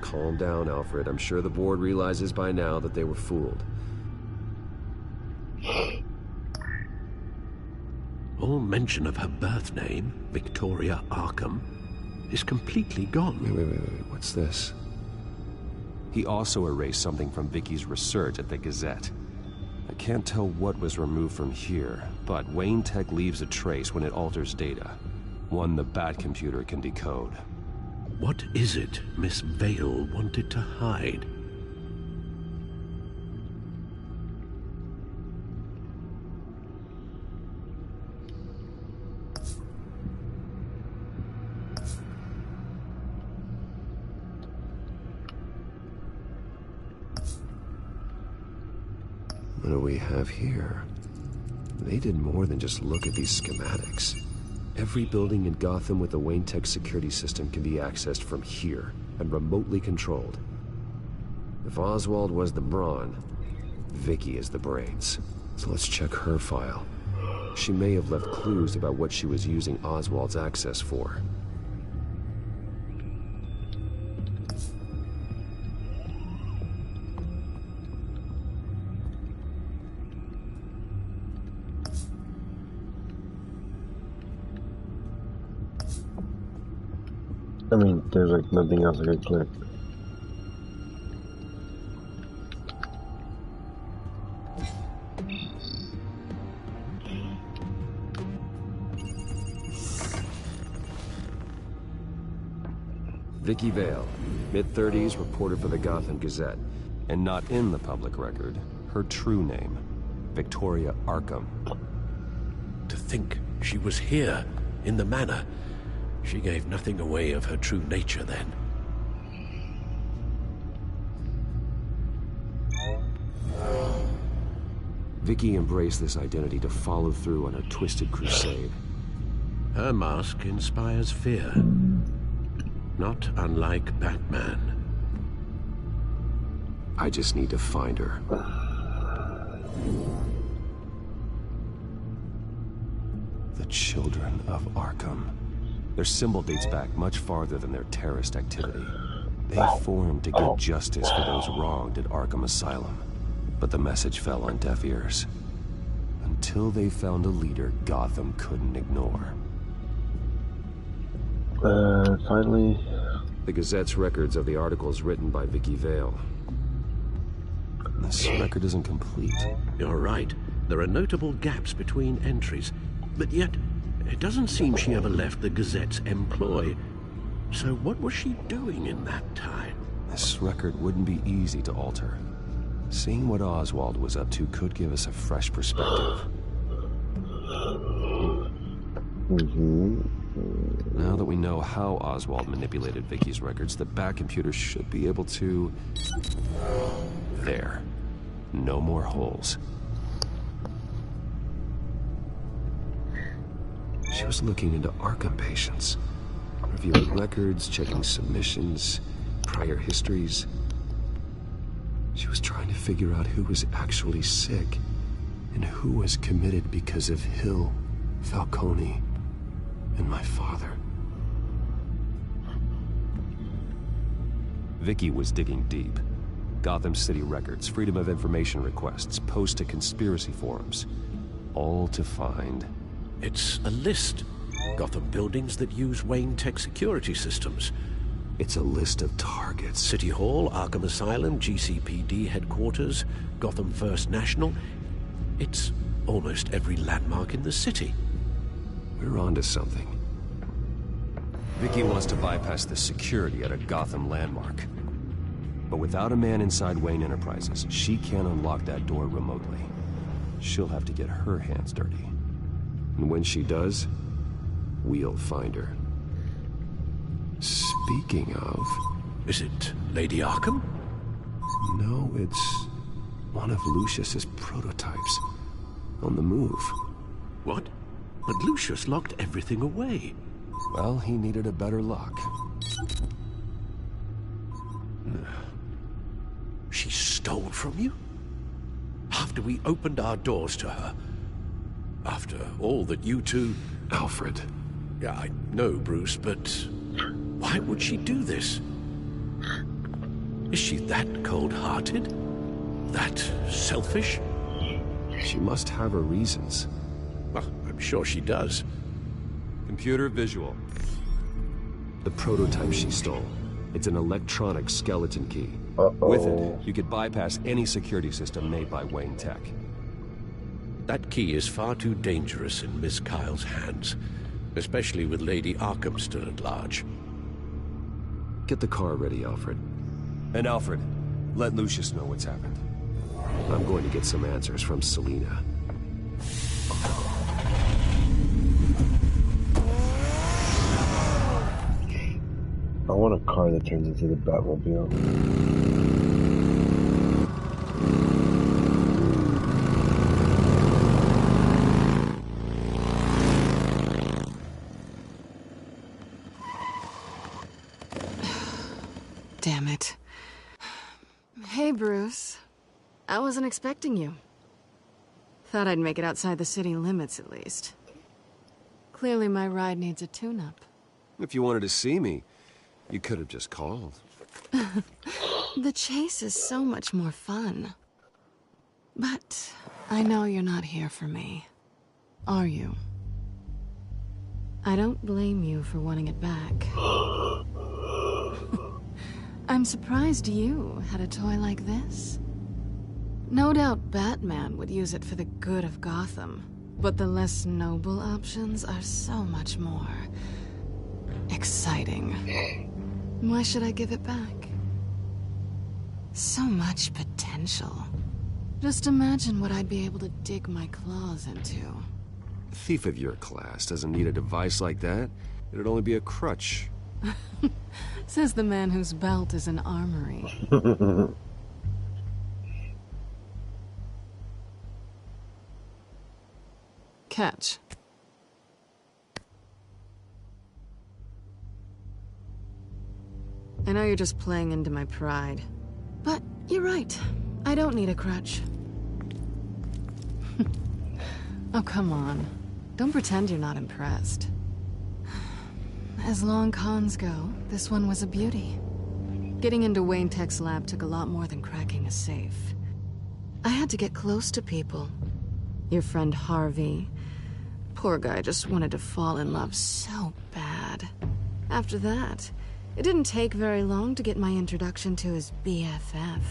Calm down, Alfred. I'm sure the board realizes by now that they were fooled. All mention of her birth name, Victoria Arkham, is completely gone. Wait. What's this? He also erased something from Vicky's research at the Gazette. I can't tell what was removed from here, but Wayne Tech leaves a trace when it alters data. One the Bat computer can decode. What is it Miss Vale wanted to hide? What do we have here? They did more than just look at these schematics. Every building in Gotham with the Wayne Tech security system can be accessed from here and remotely controlled. If Oswald was the brawn, Vicky is the brains. So let's check her file. She may have left clues about what she was using Oswald's access for. I mean, there's like nothing else I could click. Vicky Vale, mid-30s, reporter for the Gotham Gazette, and not in the public record, her true name, Victoria Arkham. To think she was here, in the manor. She gave nothing away of her true nature then. Vicky embraced this identity to follow through on her twisted crusade. Her mask inspires fear. Not unlike Batman. I just need to find her. The Children of Arkham. Their symbol dates back much farther than their terrorist activity. They formed to get justice for those wronged at Arkham Asylum. But the message fell on deaf ears. Until they found a leader Gotham couldn't ignore. Finally... The Gazette's records of the articles written by Vicky Vale. This record isn't complete. You're right. There are notable gaps between entries. But yet, it doesn't seem she ever left the Gazette's employ. So what was she doing in that time? This record wouldn't be easy to alter. Seeing what Oswald was up to could give us a fresh perspective. Now that we know how Oswald manipulated Vicky's records, the Bat computer should be able to... There. No more holes. She was looking into Arkham patients, reviewing records, checking submissions, prior histories. She was trying to figure out who was actually sick and who was committed because of Hill, Falcone, and my father. Vicky was digging deep. Gotham City records, Freedom of Information requests, posts to conspiracy forums. All to find... It's a list. Gotham buildings that use Wayne Tech security systems. It's a list of targets. City Hall, Arkham Asylum, GCPD headquarters, Gotham First National. It's almost every landmark in the city. We're onto something. Vicky wants to bypass the security at a Gotham landmark. But without a man inside Wayne Enterprises, she can't unlock that door remotely. She'll have to get her hands dirty. And when she does, we'll find her. Speaking of... Is it Lady Arkham? No, it's one of Lucius's prototypes. On the move. What? But Lucius locked everything away. Well, he needed a better lock. She stole from you? After we opened our doors to her? After all that you two... Alfred. Yeah, I know, Bruce, but... why would she do this? Is she that cold-hearted? That selfish? She must have her reasons. Well, I'm sure she does. Computer visual. The prototype she stole. It's an electronic skeleton key. With it, you could bypass any security system made by Wayne Tech. That key is far too dangerous in Miss Kyle's hands, especially with Lady Arkham still at large. Get the car ready, Alfred. And Alfred, let Lucius know what's happened. I'm going to get some answers from Selina. I want a car that turns into the Batmobile. Damn it. Hey, Bruce. I wasn't expecting you. Thought I'd make it outside the city limits, at least. Clearly my ride needs a tune-up. If you wanted to see me, you could have just called. The chase is so much more fun. But I know you're not here for me. Are you? I don't blame you for wanting it back. I'm surprised you had a toy like this. No doubt Batman would use it for the good of Gotham, but the less noble options are so much more exciting. Why should I give it back? So much potential. Just imagine what I'd be able to dig my claws into. A thief of your class doesn't need a device like that. It'd only be a crutch. Says the man whose belt is an armory. Catch. I know you're just playing into my pride, but you're right. I don't need a crutch. Oh, come on. Don't pretend you're not impressed. As long cons go, this one was a beauty. Getting into Wayne Tech's lab took a lot more than cracking a safe. I had to get close to people. Your friend Harvey. Poor guy just wanted to fall in love so bad. After that, it didn't take very long to get my introduction to his BFF.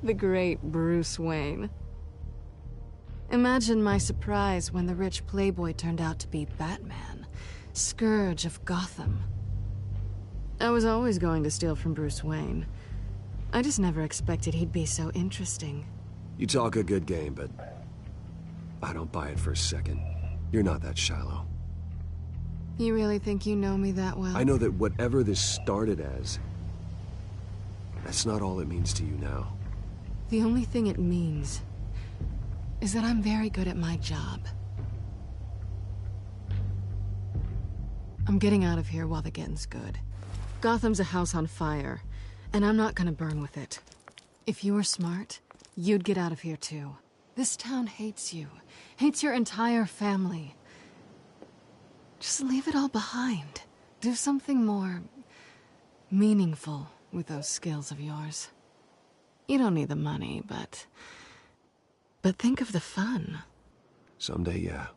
The great Bruce Wayne. Imagine my surprise when the rich playboy turned out to be Batman, Scourge of Gotham. I was always going to steal from Bruce Wayne. I just never expected he'd be so interesting. You talk a good game, but I don't buy it for a second. You're not that shallow. You really think you know me that well? I know that whatever this started as, that's not all it means to you now. The only thing it means is that I'm very good at my job. I'm getting out of here while the getting's good. Gotham's a house on fire, and I'm not gonna burn with it. If you were smart, you'd get out of here too. This town hates you, hates your entire family. Just leave it all behind. Do something more meaningful with those skills of yours. You don't need the money, but think of the fun. Someday, yeah.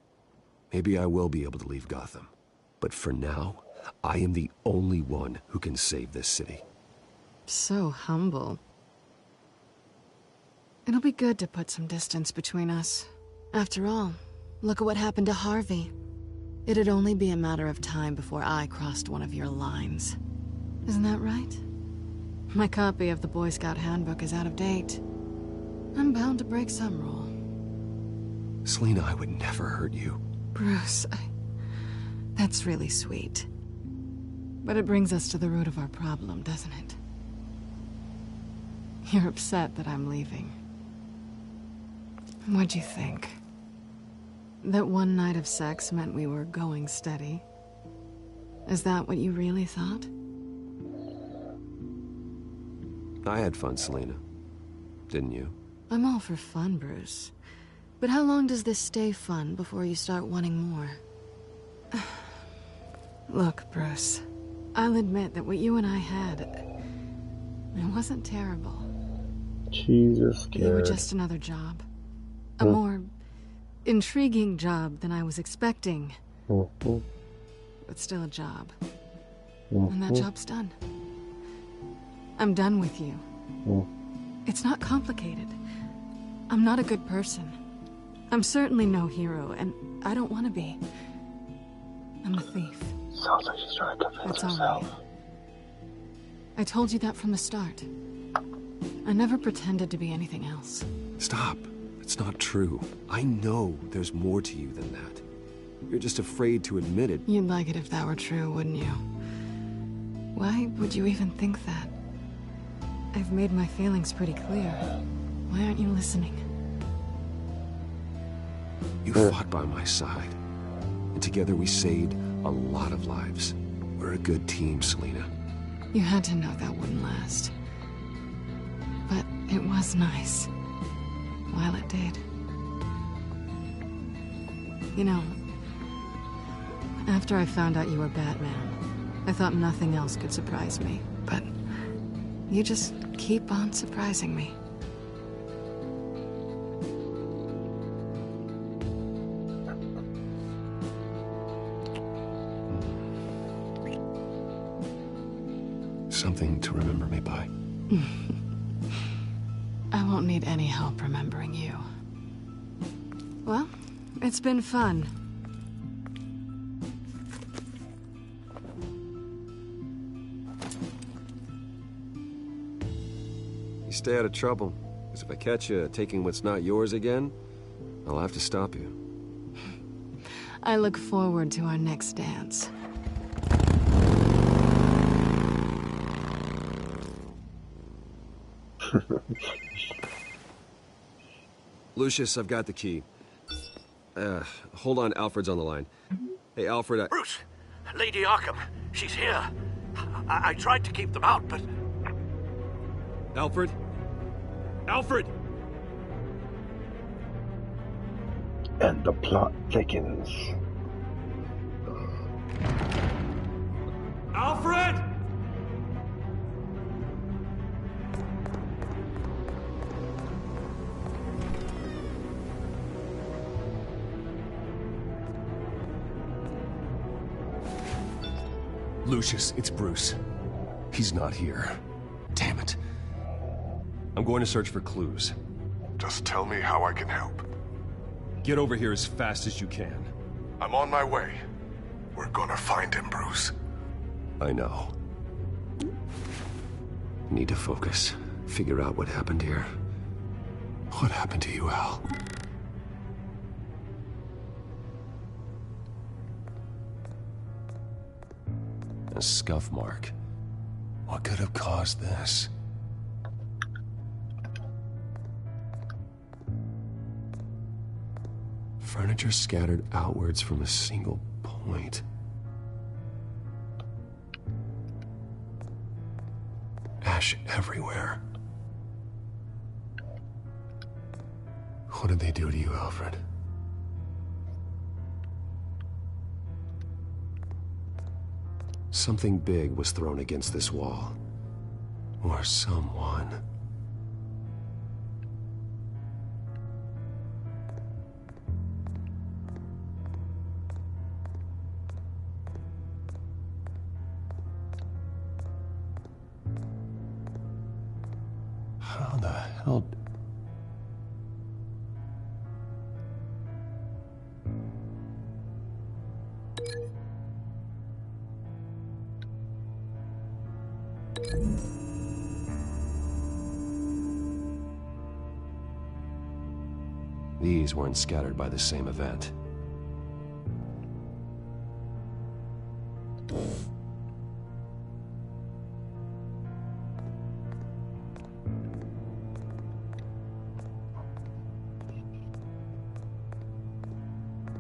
Maybe I will be able to leave Gotham. But for now, I am the only one who can save this city. So humble. It'll be good to put some distance between us. After all, look at what happened to Harvey. It'd only be a matter of time before I crossed one of your lines. Isn't that right? My copy of the Boy Scout Handbook is out of date. I'm bound to break some rule. Selina, I would never hurt you. Bruce, that's really sweet. But it brings us to the root of our problem, doesn't it? You're upset that I'm leaving. What'd you think? That one night of sex meant we were going steady? Is that what you really thought? I had fun, Selina. Didn't you? I'm all for fun, Bruce. But how long does this stay fun before you start wanting more? Look, Bruce. I'll admit that what you and I had, it wasn't terrible. Jesus, You were just another job. A more intriguing job than I was expecting. But still a job. And that job's done. I'm done with you. It's not complicated. I'm not a good person. I'm certainly no hero, and I don't want to be. I'm a thief. Sounds like she's trying to convince That's all herself. right. I told you that from the start. I never pretended to be anything else. Stop. It's not true. I know there's more to you than that. You're just afraid to admit it. You'd like it if that were true, wouldn't you? Why would you even think that? I've made my feelings pretty clear. Why aren't you listening? You fought by my side. And together we saved a lot of lives. We're a good team, Selina. You had to know that wouldn't last. But it was nice. While it did. You know, after I found out you were Batman, I thought nothing else could surprise me. But you just keep on surprising me. Something to remember me by. I won't need any help remembering you. Well, it's been fun. You stay out of trouble, because if I catch you taking what's not yours again, I'll have to stop you. I look forward to our next dance. Lucius, I've got the key. Hold on, Alfred's on the line. Hey, Alfred, Bruce! Lady Arkham, she's here. I tried to keep them out, but... Alfred? Alfred! And the plot thickens. Alfred! Lucius, it's Bruce. He's not here. Damn it. I'm going to search for clues. Just tell me how I can help. Get over here as fast as you can. I'm on my way. We're gonna find him, Bruce. I know. Need to focus. Figure out what happened here. What happened to you, Al? A scuff mark. What could have caused this? Furniture scattered outwards from a single point. Ash everywhere. What did they do to you, Alfred? Something big was thrown against this wall. Or someone. How the hell... These weren't scattered by the same event.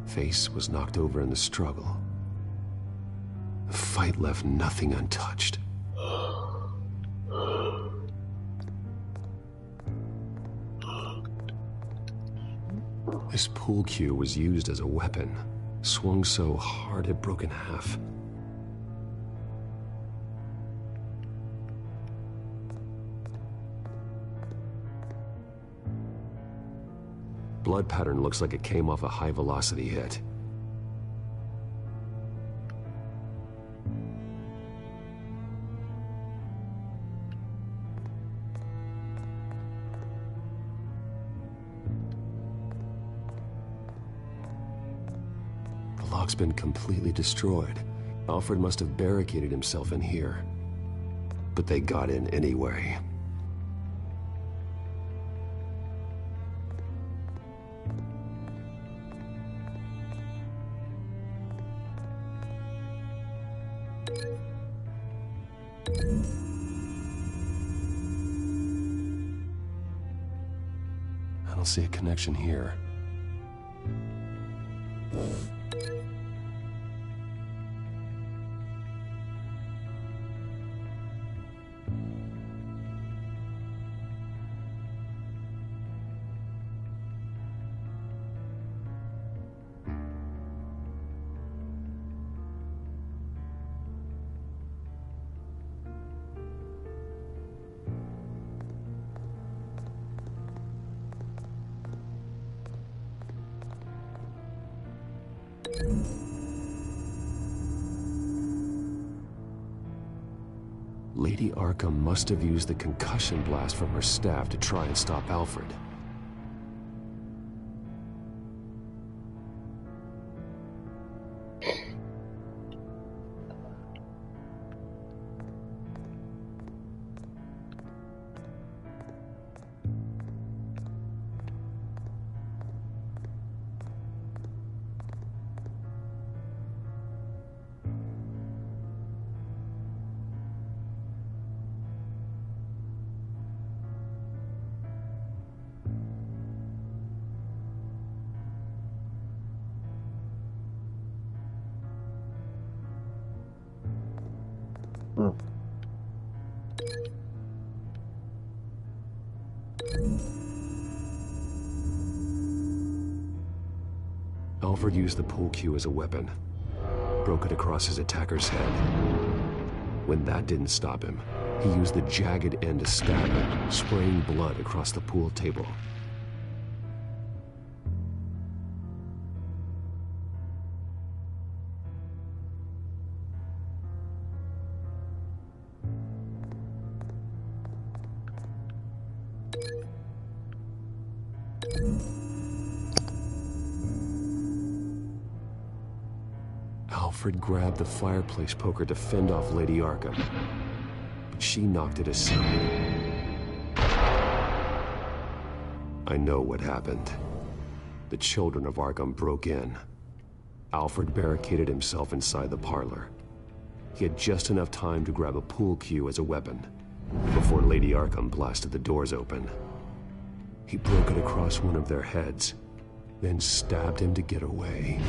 Face was knocked over in the struggle. The fight left nothing untouched. This pool cue was used as a weapon, swung so hard it broke in half. Blood pattern looks like it came off a high-velocity hit. lock's been completely destroyed. Alfred must have barricaded himself in here. But they got in anyway. I don't see a connection here. Lady Arkham must have used the concussion blast from her staff to try and stop Alfred. Alfred used the pool cue as a weapon, broke it across his attacker's head. When that didn't stop him, he used the jagged end to stab him, spraying blood across the pool table. Alfred grabbed the fireplace poker to fend off Lady Arkham, but she knocked it aside. I know what happened. The children of Arkham broke in. Alfred barricaded himself inside the parlor. He had just enough time to grab a pool cue as a weapon before Lady Arkham blasted the doors open. He broke it across one of their heads, then stabbed him to get away.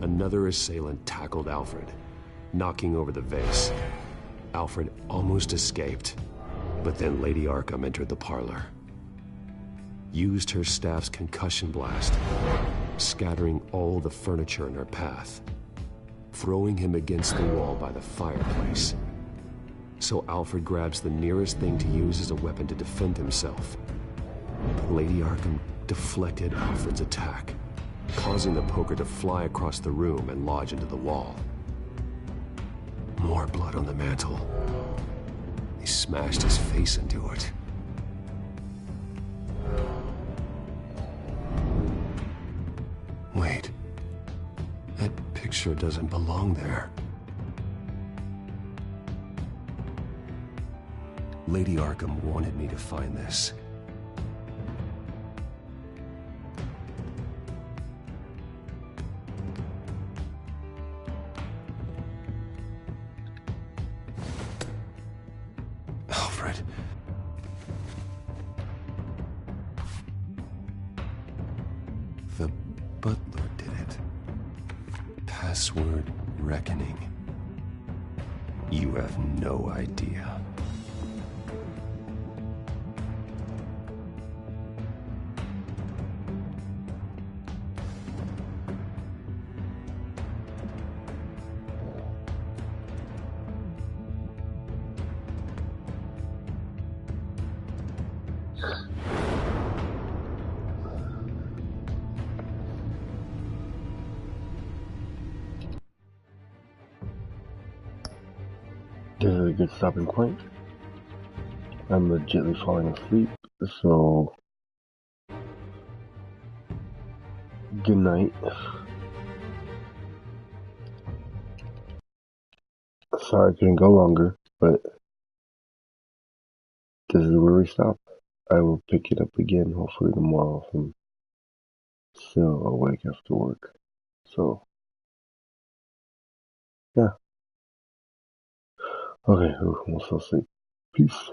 Another assailant tackled Alfred, knocking over the vase. Alfred almost escaped, but then Lady Arkham entered the parlor. Used her staff's concussion blast, scattering all the furniture in her path, throwing him against the wall by the fireplace. So Alfred grabs the nearest thing to use as a weapon to defend himself. But Lady Arkham deflected Alfred's attack, causing the poker to fly across the room and lodge into the wall. More blood on the mantel. He smashed his face into it. Wait. That picture doesn't belong there. Lady Arkham wanted me to find this. Alfred. The butler did it. Password reckoning. You have no idea. This is a good stopping point. I'm legitimately falling asleep, so good night. Sorry I couldn't go longer, but this is where we stop. I will pick it up again, hopefully tomorrow if I'm still awake after work. So, yeah. Okay, we'll still sleep. Peace.